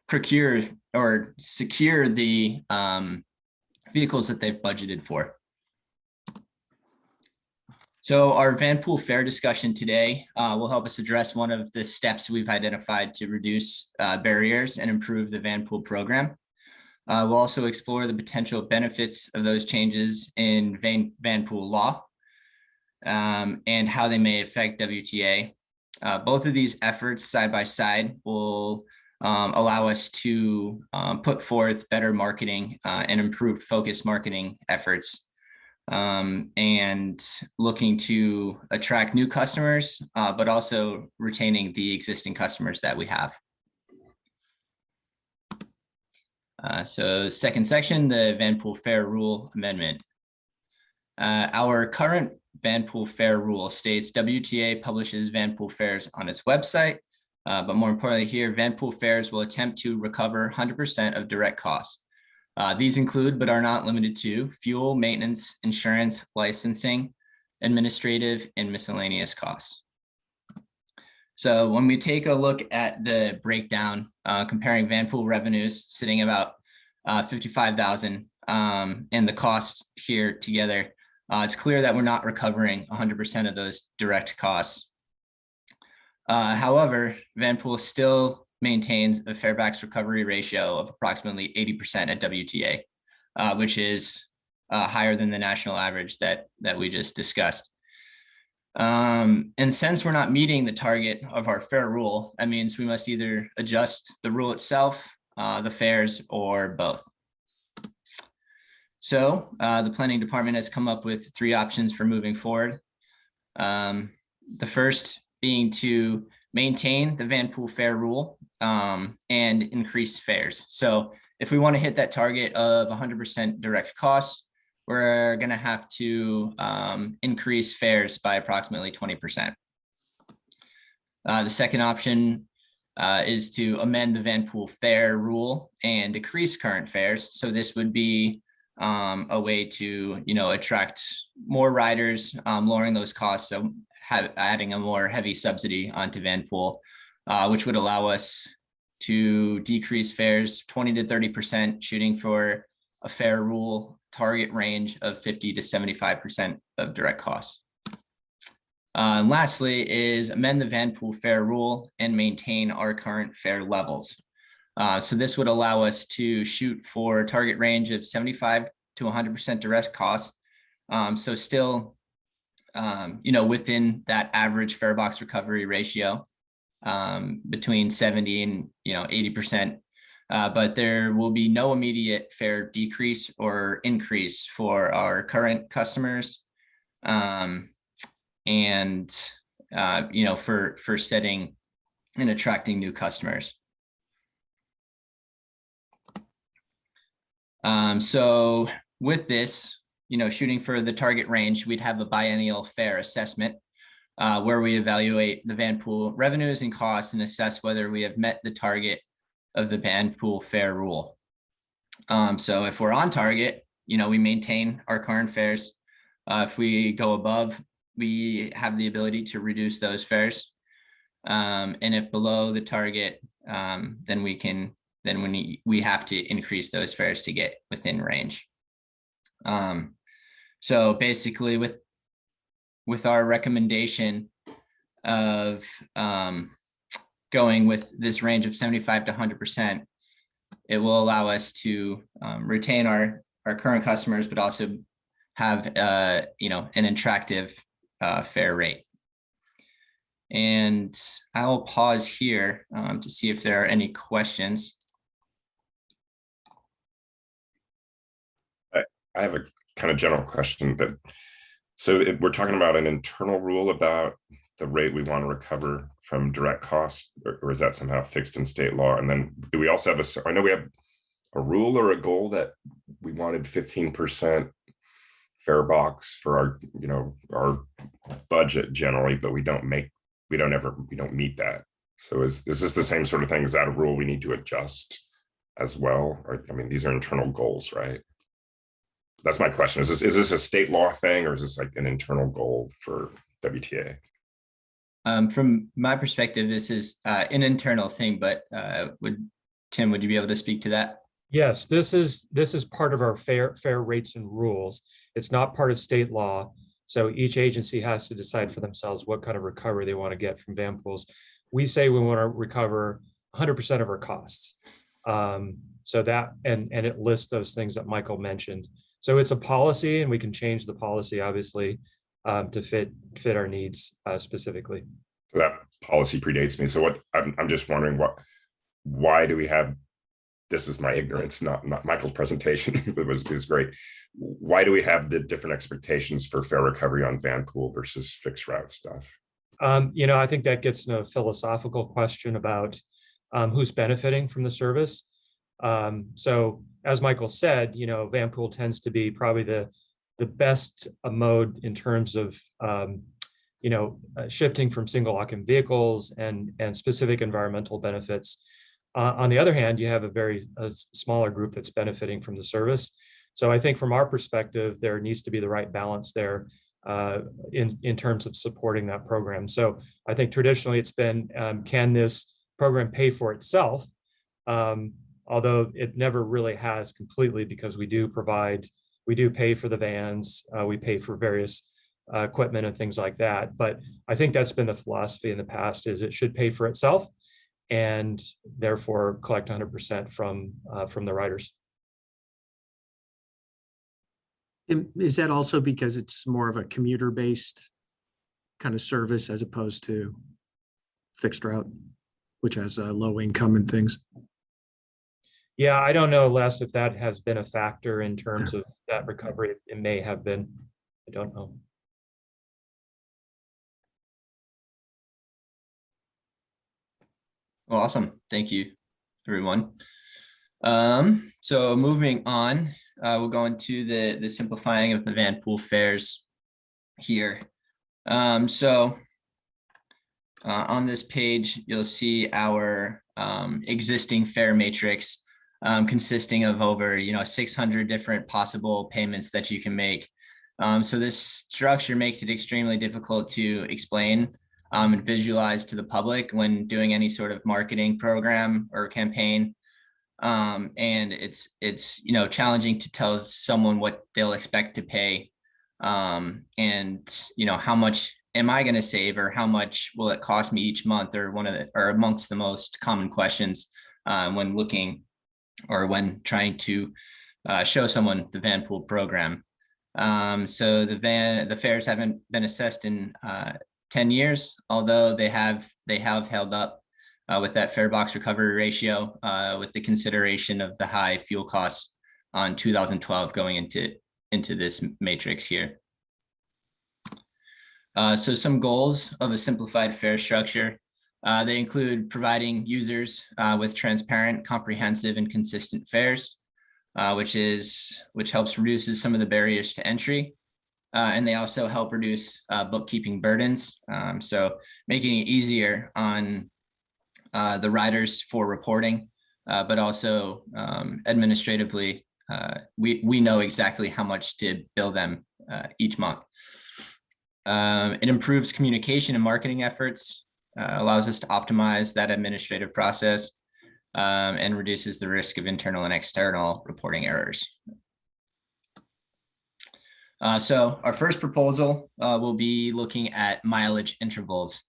procure or secure the vehicles that they've budgeted for. So our Vanpool fare discussion today will help us address one of the steps we've identified to reduce barriers and improve the Vanpool program. We'll also explore the potential benefits of those changes in Vanpool law and how they may affect WTA. Both of these efforts side by side will allow us to put forth better marketing and improved focused marketing efforts and looking to attract new customers, but also retaining the existing customers that we have. So second section, the Vanpool fare rule amendment. Our current Vanpool fare rule states WTA publishes Vanpool fares on its website, but more importantly here, Vanpool fares will attempt to recover 100% of direct costs. These include, but are not limited to, fuel, maintenance, insurance, licensing, administrative, and miscellaneous costs. So when we take a look at the breakdown, comparing Vanpool revenues sitting about 55,000 and the costs here together, it's clear that we're not recovering 100% of those direct costs. However, Vanpool still maintains a Fairfax recovery ratio of approximately 80% at WTA, which is higher than the national average that we just discussed. And since we're not meeting the target of our fare rule, that means we must either adjust the rule itself, the fares, or both. So the planning department has come up with 3 options for moving forward. The first being to maintain the Vanpool fare rule and increase fares. So if we want to hit that target of 100% direct costs, we're going to have to increase fares by approximately 20%. The second option is to amend the Vanpool fare rule and decrease current fares. So this would be a way to, attract more riders, lowering those costs, so adding a more heavy subsidy onto Vanpool, which would allow us to decrease fares 20 to 30%, shooting for a fare rule target range of 50 to 75% of direct costs. And lastly is amend the Vanpool fare rule and maintain our current fare levels. So this would allow us to shoot for a target range of 75 to 100% direct costs. So still, within that average fare box recovery ratio, between 70 and 80%. But there will be no immediate fare decrease or increase for our current customers, for setting and attracting new customers. So with this, shooting for the target range, we'd have a biennial fare assessment where we evaluate the Vanpool revenues and costs and assess whether we have met the target of the Vanpool fare rule. So if we're on target, we maintain our current fares. If we go above, we have the ability to reduce those fares. And if below the target, then we have to increase those fares to get within range. So basically with our recommendation of going with this range of 75 to 100%, it will allow us to retain our current customers, but also have an attractive fare rate. And I'll pause here to see if there are any questions. I have a kind of general question, but so we're talking about an internal rule about the rate we want to recover from direct costs, or is that somehow fixed in state law? And then do we also have I know we have a rule or a goal that we wanted 15% fare box for our budget generally, but we don't meet that. So is this the same sort of thing? Is that a rule we need to adjust as well? Or, these are internal goals, right? That's my question. Is this a state law thing, or is this like an internal goal for WTA? From my perspective, this is an internal thing, but Tim, would you be able to speak to that? Yes, this is part of our fare rates and rules. It's not part of state law. So each agency has to decide for themselves what kind of recovery they want to get from Vanpools. We say we want to recover 100% of our costs. So that, and it lists those things that Michael mentioned. So it's a policy, and we can change the policy, obviously, to fit our needs specifically. So that policy predates me. So what I'm just wondering, why do we have? This is my ignorance, not Michael's presentation. It was great. Why do we have the different expectations for fare recovery on Vanpool versus fixed route stuff? I think that gets into a philosophical question about who's benefiting from the service. So as Michael said, Vanpool tends to be probably the best mode in terms of shifting from single occupant vehicles and specific environmental benefits. On the other hand, you have a smaller group that's benefiting from the service. So I think from our perspective, there needs to be the right balance there in terms of supporting that program. So I think traditionally it's been, can this program pay for itself? Although it never really has completely, because we do pay for the vans, we pay for various equipment and things like that. But I think that's been the philosophy in the past, is it should pay for itself and therefore collect 100% from the riders. And is that also because it's more of a commuter-based kind of service as opposed to fixed route, which has a low income and things? Yeah, I don't know, Les, if that has been a factor in terms of that recovery. It may have been. I don't know. Well, awesome. Thank you, everyone. So moving on, we'll go into the simplifying of the van pool fares here. On this page, you'll see our existing fare matrix consisting of over 600 different possible payments that you can make. So this structure makes it extremely difficult to explain and visualize to the public when doing any sort of marketing program or campaign. And it's challenging to tell someone what they'll expect to pay, and how much am I going to save, or how much will it cost me each month, or amongst the most common questions when looking or when trying to show someone the van pool program. So the fares haven't been assessed in 10 years, although they have held up with that fare box recovery ratio, with the consideration of the high fuel costs on 2012 going into this matrix here. So some goals of a simplified fare structure, they include providing users with transparent, comprehensive, and consistent fares, which helps reduces some of the barriers to entry. And they also help reduce bookkeeping burdens. So making it easier on the riders for reporting, but also administratively, we know exactly how much to bill them each month. It improves communication and marketing efforts, allows us to optimize that administrative process, and reduces the risk of internal and external reporting errors. So our first proposal will be looking at mileage intervals.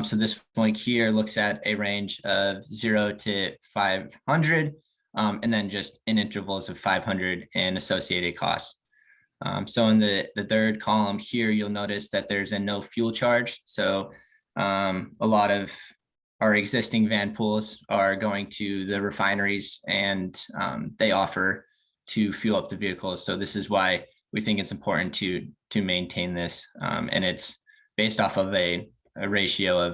So this one here looks at a range of 0 to 500, and then just in intervals of 500 and associated costs. So in the third column here, you'll notice that there's a no fuel charge. So a lot of our existing van pools are going to the refineries, and they offer to fuel up the vehicles. So this is why we think it's important to maintain this, and it's based off of a ratio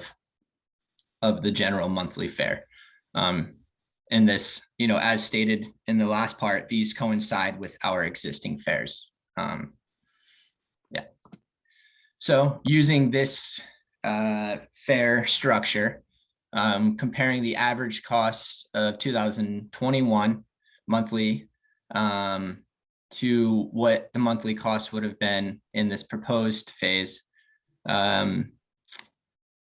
of the general monthly fare. And this, as stated in the last part, these coincide with our existing fares. Yeah. So using this fare structure, comparing the average costs of 2021 monthly to what the monthly cost would have been in this proposed phase,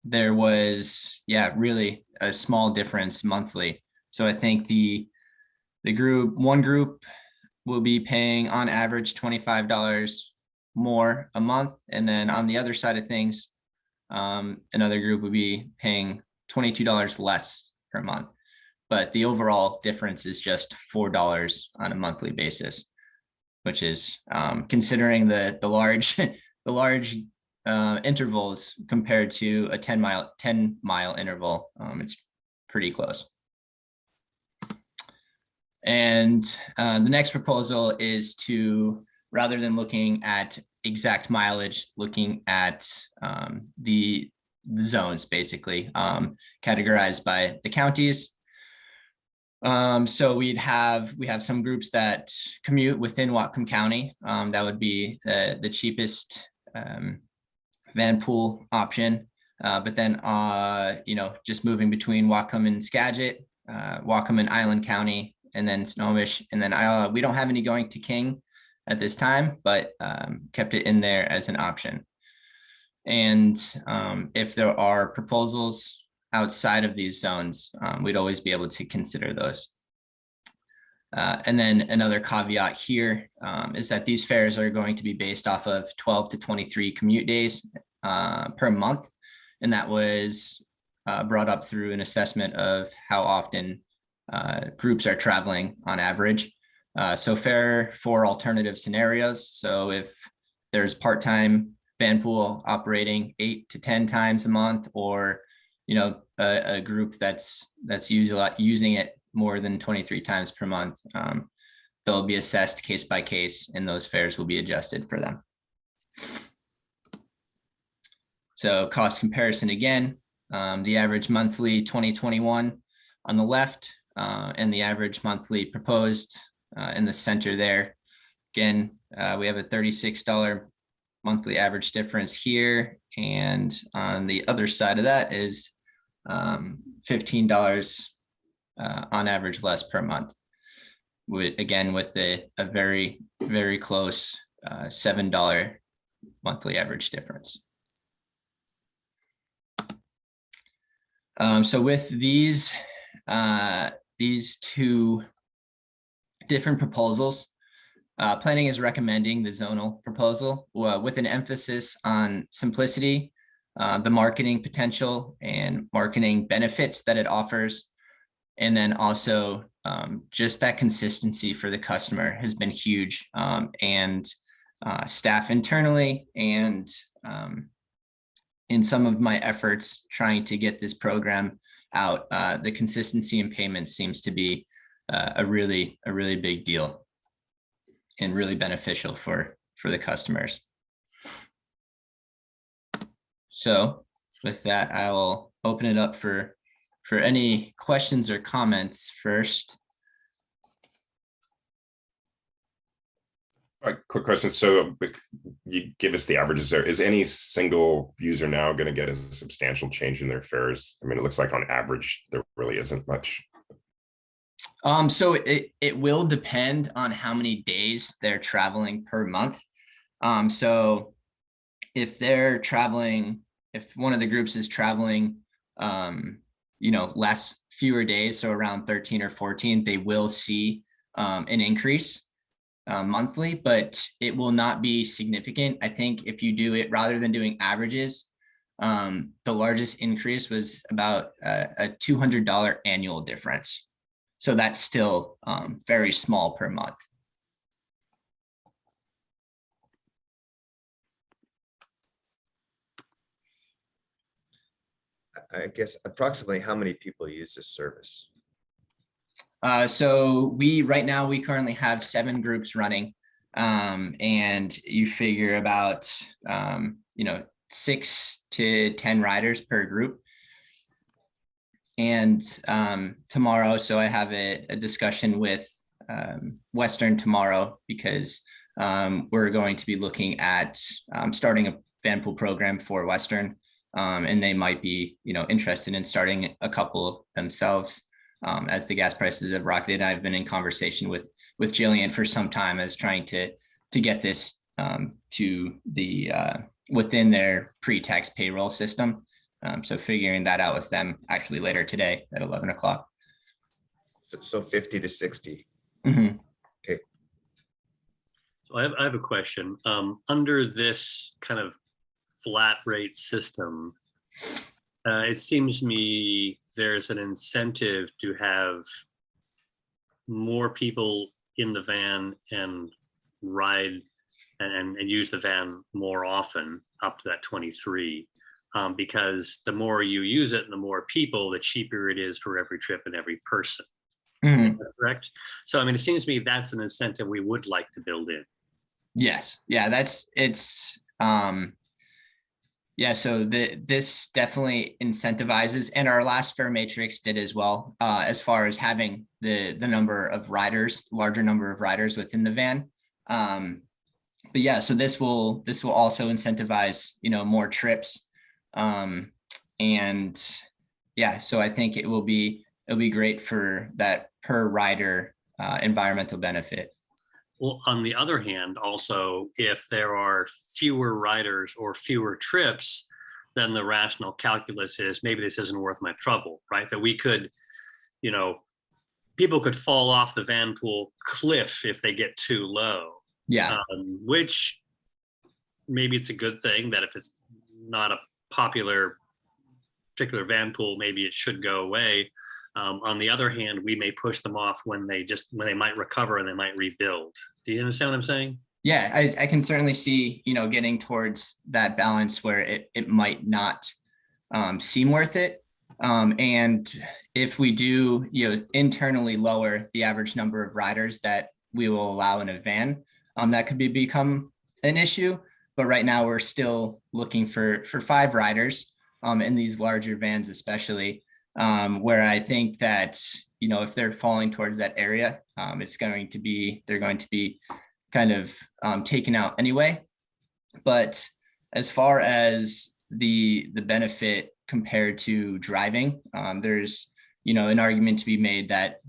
there was, really a small difference monthly. So I think one group will be paying on average $25 more a month. And then on the other side of things, another group would be paying $22 less per month. But the overall difference is just $4 on a monthly basis, which is considering the large intervals compared to a 10 mile interval, it's pretty close. And the next proposal is to, rather than looking at exact mileage, looking at the zones, basically categorized by the counties. So we have some groups that commute within Whatcom County. That would be the cheapest van pool option. But then, just moving between Whatcom and Skagit, Whatcom and Island County, and then Snohomish. And then we don't have any going to King at this time, but kept it in there as an option. And if there are proposals outside of these zones, we'd always be able to consider those. And then another caveat here is that these fares are going to be based off of 12 to 23 commute days per month. And that was brought up through an assessment of how often groups are traveling on average. So fare for alternative scenarios. So if there's part-time van pool operating 8 to 10 times a month, or a group that's usually using it more than 23 times per month, they'll be assessed case by case, and those fares will be adjusted for them. So cost comparison again, the average monthly 2021 on the left, and the average monthly proposed in the center there. Again, we have a $36 monthly average difference here, and on the other side of that is $15 on average less per month. Again, with a very, very close $7 monthly average difference. So with these two different proposals, planning is recommending the zonal proposal with an emphasis on simplicity, the marketing potential and marketing benefits that it offers. And then also just that consistency for the customer has been huge, and staff internally and in some of my efforts trying to get this program out, the consistency in payments seems to be a really big deal and really beneficial for the customers. So with that, I will open it up for any questions or comments first. All right, quick question. So you give us the averages there. Is any single user now going to get a substantial change in their fares? I mean, it looks like on average, there really isn't much. So it will depend on how many days they're traveling per month. So if they're traveling, if one of the groups is traveling, fewer days, so around 13 or 14, they will see an increase monthly, but it will not be significant. I think if you do it rather than doing averages, the largest increase was about a $200 annual difference. So that's still very small per month. I guess approximately how many people use this service? So right now we currently have 7 groups running, and you figure about 6 to 10 riders per group. And tomorrow, so I have a discussion with Western tomorrow, because we're going to be looking at starting a van pool program for Western, and they might be interested in starting a couple themselves. As the gas prices have rocketed, I've been in conversation with Jillian for some time as trying to get this to the within their pre-tax payroll system. So figuring that out with them actually later today at 11 o'clock. So 50 to 60. Mm-hmm. Okay. So I have a question. Under this kind of flat rate system, it seems to me there's an incentive to have more people in the van and ride and use the van more often, up to that 23, because the more you use it and the more people, the cheaper it is for every trip and every person. Mm-hmm. Is that correct? So, I mean, it seems to me that's an incentive we would like to build in. Yes. Yeah, yeah, so this definitely incentivizes, and our last fare matrix did as well, as far as having the number of riders, larger number of riders within the van. But yeah, so this will also incentivize, more trips. And yeah, so I think it will be it'll be great for that per rider environmental benefit. Well, on the other hand, also, if there are fewer riders or fewer trips, then the rational calculus is maybe this isn't worth my trouble, right? That we could, you know, people could fall off the Vanpool cliff if they get too low. Yeah. Which maybe it's a good thing that if it's not a popular particular Vanpool, maybe it should go away. On the other hand, we may push them off when they might recover and they might rebuild. Do you understand what I'm saying? Yeah, I can certainly see, getting towards that balance where it might not seem worth it. And if we do, internally lower the average number of riders that we will allow in a van, that could become an issue. But right now we're still looking for 5 riders in these larger vans, especially. Where I think that, if they're falling towards that area, they're going to be kind of taken out anyway. But as far as the benefit compared to driving, there's, an argument to be made that,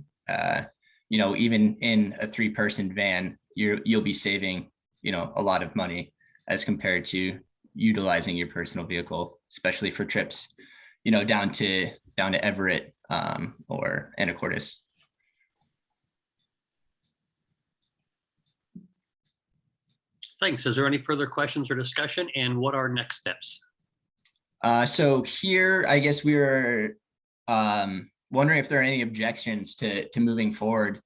even in a 3-person van, you'll be saving, a lot of money as compared to utilizing your personal vehicle, especially for trips, down to Everett or Anacortes. Thanks. Is there any further questions or discussion, and what are next steps? So here, I guess we were wondering if there are any objections to moving forward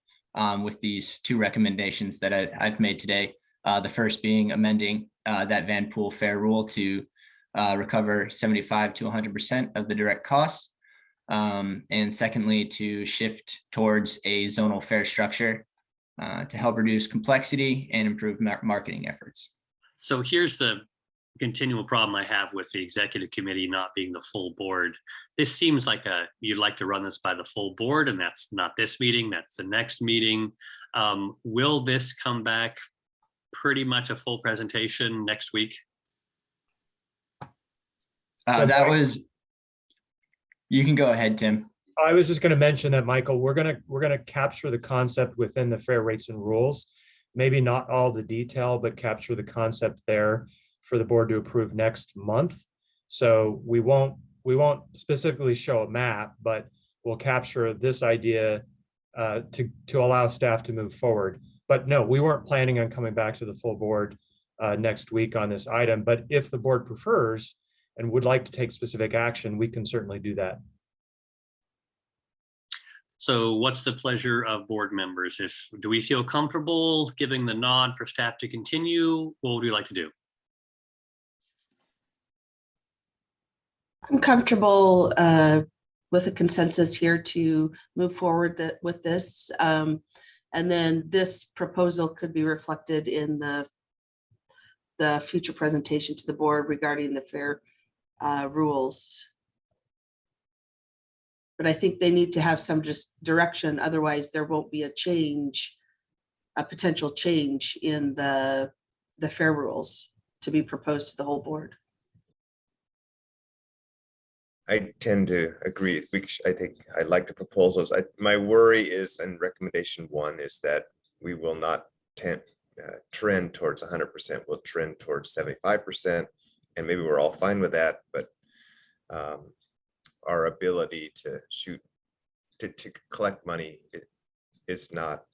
with these 2 recommendations that I've made today. The first being amending that Vanpool fare rule to recover 75 to 100% of the direct costs. And secondly, to shift towards a zonal fare structure to help reduce complexity and improve marketing efforts. So here's the continual problem I have with the executive committee not being the full board. This seems like you'd like to run this by the full board, and that's not this meeting, that's the next meeting. Will this come back pretty much a full presentation next week? You can go ahead, Tim. I was just going to mention that, Michael, we're going to capture the concept within the fare rates and rules, maybe not all the detail, but capture the concept there for the board to approve next month. So we won't specifically show a map, but we'll capture this idea to allow staff to move forward. But no, we weren't planning on coming back to the full board next week on this item. But if the board prefers and would like to take specific action, we can certainly do that. So what's the pleasure of board members? Do we feel comfortable giving the nod for staff to continue? What would we like to do? I'm comfortable with a consensus here to move forward with this. And then this proposal could be reflected in the future presentation to the board regarding the fare rules. But I think they need to have some just direction. Otherwise, there won't be a potential change in the fare rules to be proposed to the whole board. I tend to agree. I think I like the proposals. My worry is, and recommendation 1 is that we will not trend towards 100%. We'll trend towards 75%, and maybe we're all fine with that. But our ability to collect money is not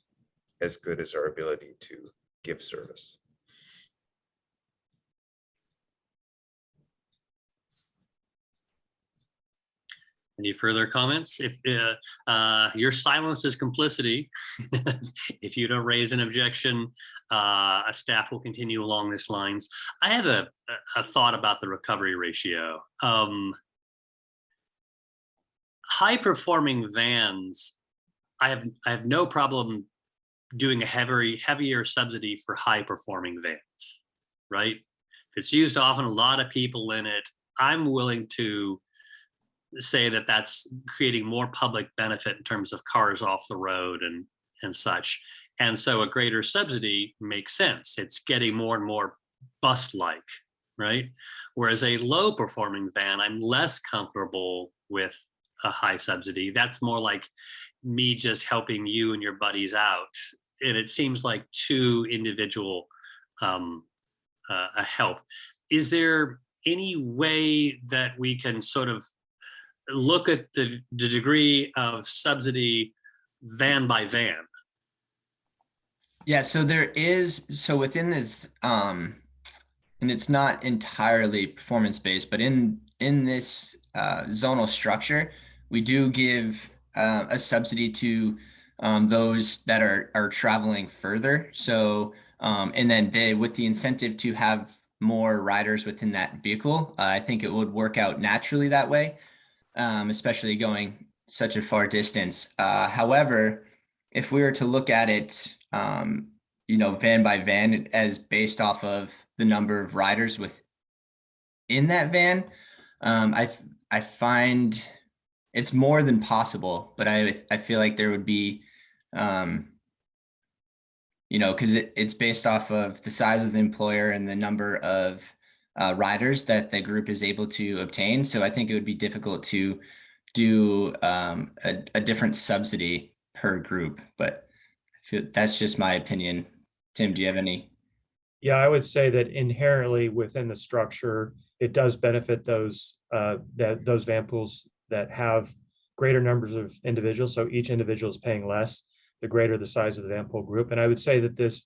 as good as our ability to give service. Any further comments? If your silence is complicity, if you don't raise an objection, a staff will continue along these lines. I have a thought about the recovery ratio. High performing vans, I have no problem doing a heavier subsidy for high performing vans, right? If it's used often, a lot of people in it, I'm willing to say that that's creating more public benefit in terms of cars off the road and such. And so a greater subsidy makes sense. It's getting more and more bus-like, right? Whereas a low performing van, I'm less comfortable with a high subsidy. That's more like me just helping you and your buddies out. And it seems like too individual a help. Is there any way that we can sort of look at the degree of subsidy van by van? Yeah, so there is, so within this, and it's not entirely performance-based, but in this zonal structure, we do give a subsidy to those that are traveling further. So, and then with the incentive to have more riders within that vehicle, I think it would work out naturally that way, especially going such a far distance. However, if we were to look at it, van by van as based off of the number of riders within that van, I find it's more than possible, but I feel like there would be, because it's based off of the size of the employer and the number of riders that the group is able to obtain. So I think it would be difficult to do a different subsidy per group, but that's just my opinion. Tim, do you have any? Yeah, I would say that inherently within the structure, it does benefit those those van pools that have greater numbers of individuals. So each individual is paying less, the greater the size of the van pool group. And I would say that this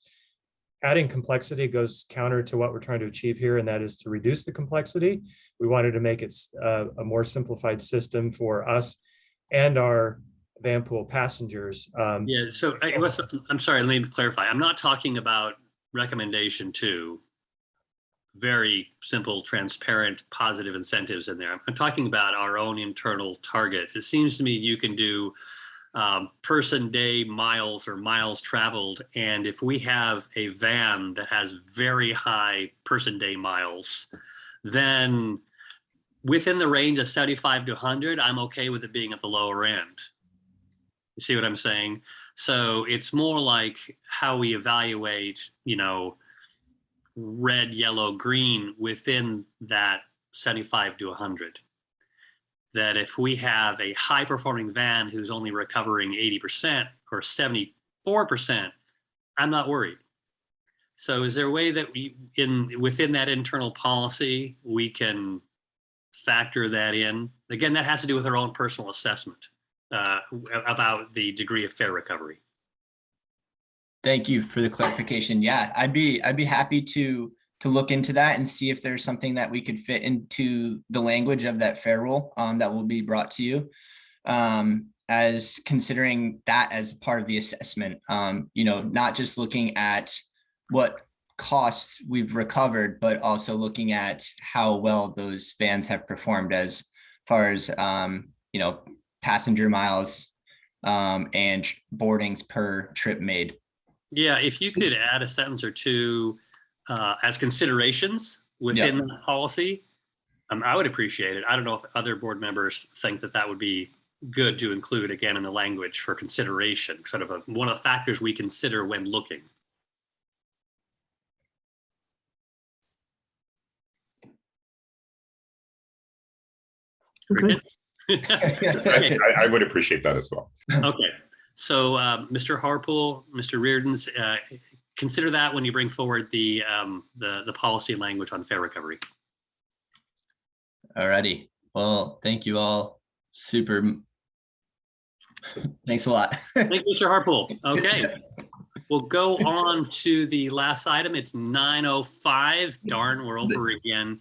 adding complexity goes counter to what we're trying to achieve here, and that is to reduce the complexity. We wanted to make it a more simplified system for us and our van pool passengers. Yeah, so I'm sorry, let me clarify. I'm not talking about recommendation 2, very simple, transparent, positive incentives in there. I'm talking about our own internal targets. It seems to me you can do person day miles or miles traveled. And if we have a van that has very high person day miles, then within the range of 75 to 100, I'm okay with it being at the lower end. You see what I'm saying? So it's more like how we evaluate, red, yellow, green within that 75 to 100. That if we have a high performing van who's only recovering 80% or 74%, I'm not worried. So is there a way that within that internal policy, we can factor that in? Again, that has to do with our own personal assessment about the degree of fare recovery. Thank you for the clarification. Yeah, I'd be happy to look into that and see if there's something that we could fit into the language of that fare rule that will be brought to you, as considering that as part of the assessment. Not just looking at what costs we've recovered, but also looking at how well those vans have performed as far as passenger miles and boardings per trip made. Yeah, if you could add a sentence or two as considerations within the policy, I would appreciate it. I don't know if other board members think that would be good to include again in the language for consideration, sort of one of the factors we consider when looking. Okay. I would appreciate that as well. Okay, so Mr. Harpool, Mr. Reardon's, consider that when you bring forward the policy language on fare recovery. Alrighty. Well, thank you all. Super. Thanks a lot. Thank you, Mr. Harpool. Okay. We'll go on to the last item. It's 9:05. Darn, we're over again.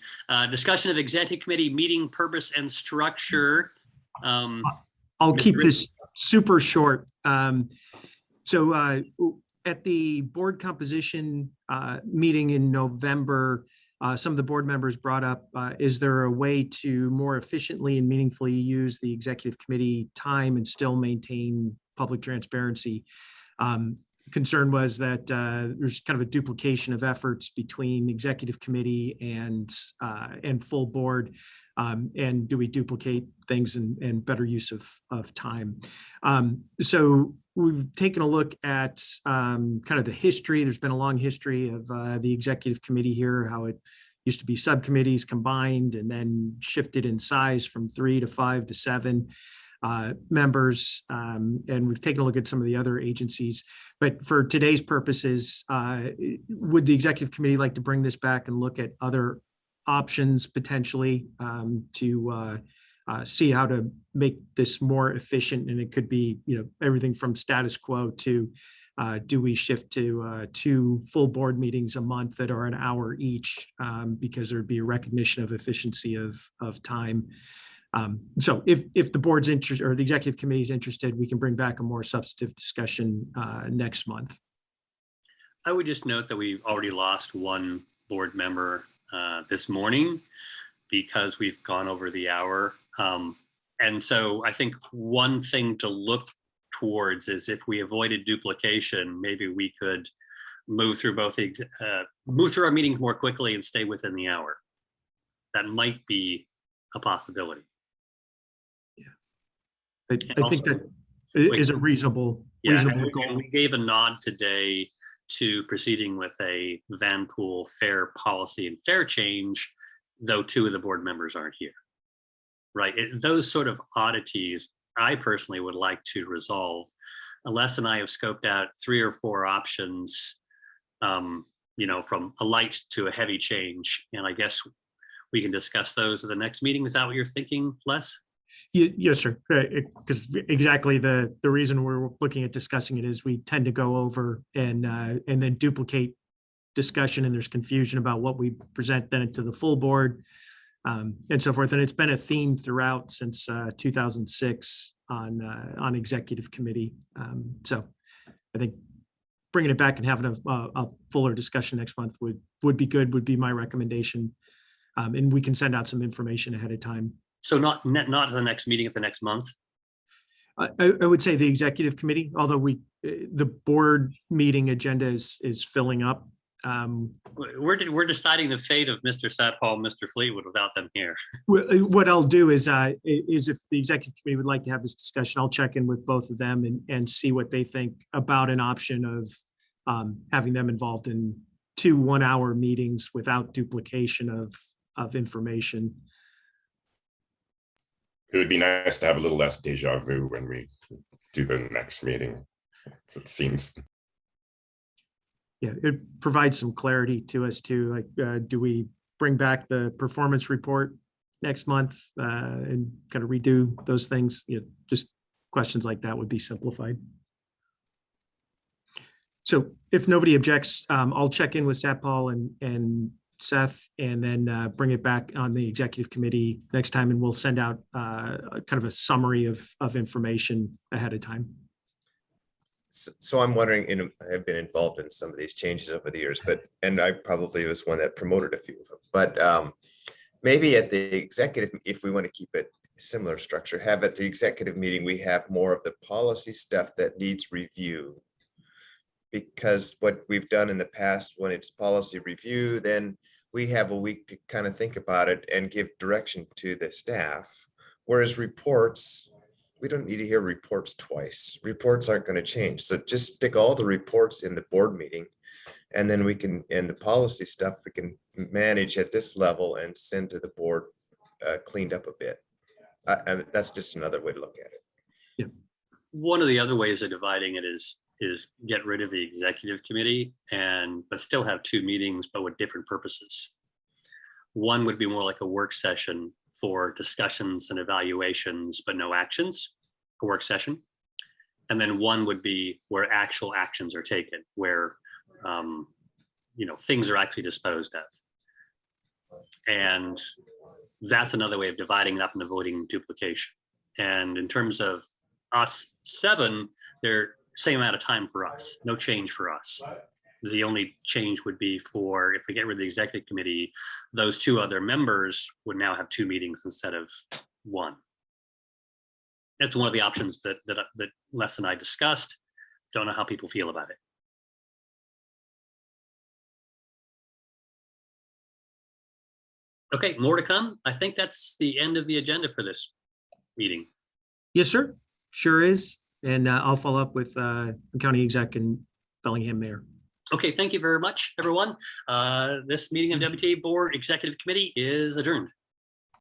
Discussion of executive committee meeting purpose and structure. I'll keep this super short. So at the board composition meeting in November, some of the board members brought up, is there a way to more efficiently and meaningfully use the executive committee time and still maintain public transparency? Concern was that there's kind of a duplication of efforts between executive committee and full board. And do we duplicate things and better use of time? So we've taken a look at kind of the history. There's been a long history of the executive committee here, how it used to be subcommittees combined and then shifted in size from 3 to 5 to 7. members, and we've taken a look at some of the other agencies. But for today's purposes, would the executive committee like to bring this back and look at other options potentially to see how to make this more efficient? And it could be, everything from status quo to do we shift to 2 full board meetings a month that are an hour each, because there'd be a recognition of efficiency of time. So if the board's interested or the executive committee is interested, we can bring back a more substantive discussion next month. I would just note that we've already lost 1 board member this morning because we've gone over the hour. And so I think one thing to look towards is if we avoided duplication, maybe we could move through move through our meetings more quickly and stay within the hour. That might be a possibility. I think that is a reasonable goal. We gave a nod today to proceeding with a Vanpool fair policy and fair change, though 2 of the board members aren't here. Right, those sort of oddities, I personally would like to resolve. Les and I have scoped out 3 or 4 options, from a light to a heavy change, and I guess we can discuss those at the next meeting. Is that what you're thinking, Les? Yes, sir. Because exactly the reason we're looking at discussing it is we tend to go over and then duplicate discussion, and there's confusion about what we present then to the full board. And so forth. And it's been a theme throughout since 2006 on executive committee. So I think bringing it back and having a fuller discussion next month would be good, would be my recommendation. And we can send out some information ahead of time. So not to the next meeting of the next month? I would say the executive committee, although the board meeting agenda is filling up. We're deciding the fate of Mr. Satpal, Mr. Fleetwood without them here. What I'll do is if the executive committee would like to have this discussion, I'll check in with both of them and see what they think about an option of having them involved in 2 one-hour meetings without duplication of information. It would be nice to have a little less deja vu when we do the next meeting. It seems. Yeah, it provides some clarity to us too. Like, do we bring back the performance report next month and kind of redo those things? Just questions like that would be simplified. So if nobody objects, I'll check in with Satpal and Seth, and then bring it back on the executive committee next time, and we'll send out kind of a summary of information ahead of time. So I'm wondering, I've been involved in some of these changes over the years, and I probably was one that promoted a few of them, but maybe at the executive, if we want to keep it similar structure, have at the executive meeting, we have more of the policy stuff that needs review. Because what we've done in the past, when it's policy review, then we have a week to kind of think about it and give direction to the staff. Whereas reports, we don't need to hear reports twice. Reports aren't going to change. So just stick all the reports in the board meeting, and then we can, and the policy stuff, we can manage at this level and send to the board cleaned up a bit. And that's just another way to look at it. Yeah. One of the other ways of dividing it is get rid of the executive committee but still have 2 meetings, but with different purposes. One would be more like a work session for discussions and evaluations, but no actions, a work session. And then one would be where actual actions are taken, where things are actually disposed of. And that's another way of dividing it up and avoiding duplication. And in terms of us 7, they're same amount of time for us, no change for us. The only change would be for, if we get rid of the executive committee, those 2 other members would now have 2 meetings instead of 1. That's one of the options that Les and I discussed. Don't know how people feel about it. Okay, more to come. I think that's the end of the agenda for this meeting. Yes, sir. Sure is. And I'll follow up with the county exec and Bellingham mayor. Okay, thank you very much, everyone. This meeting of WTA Board Executive Committee is adjourned.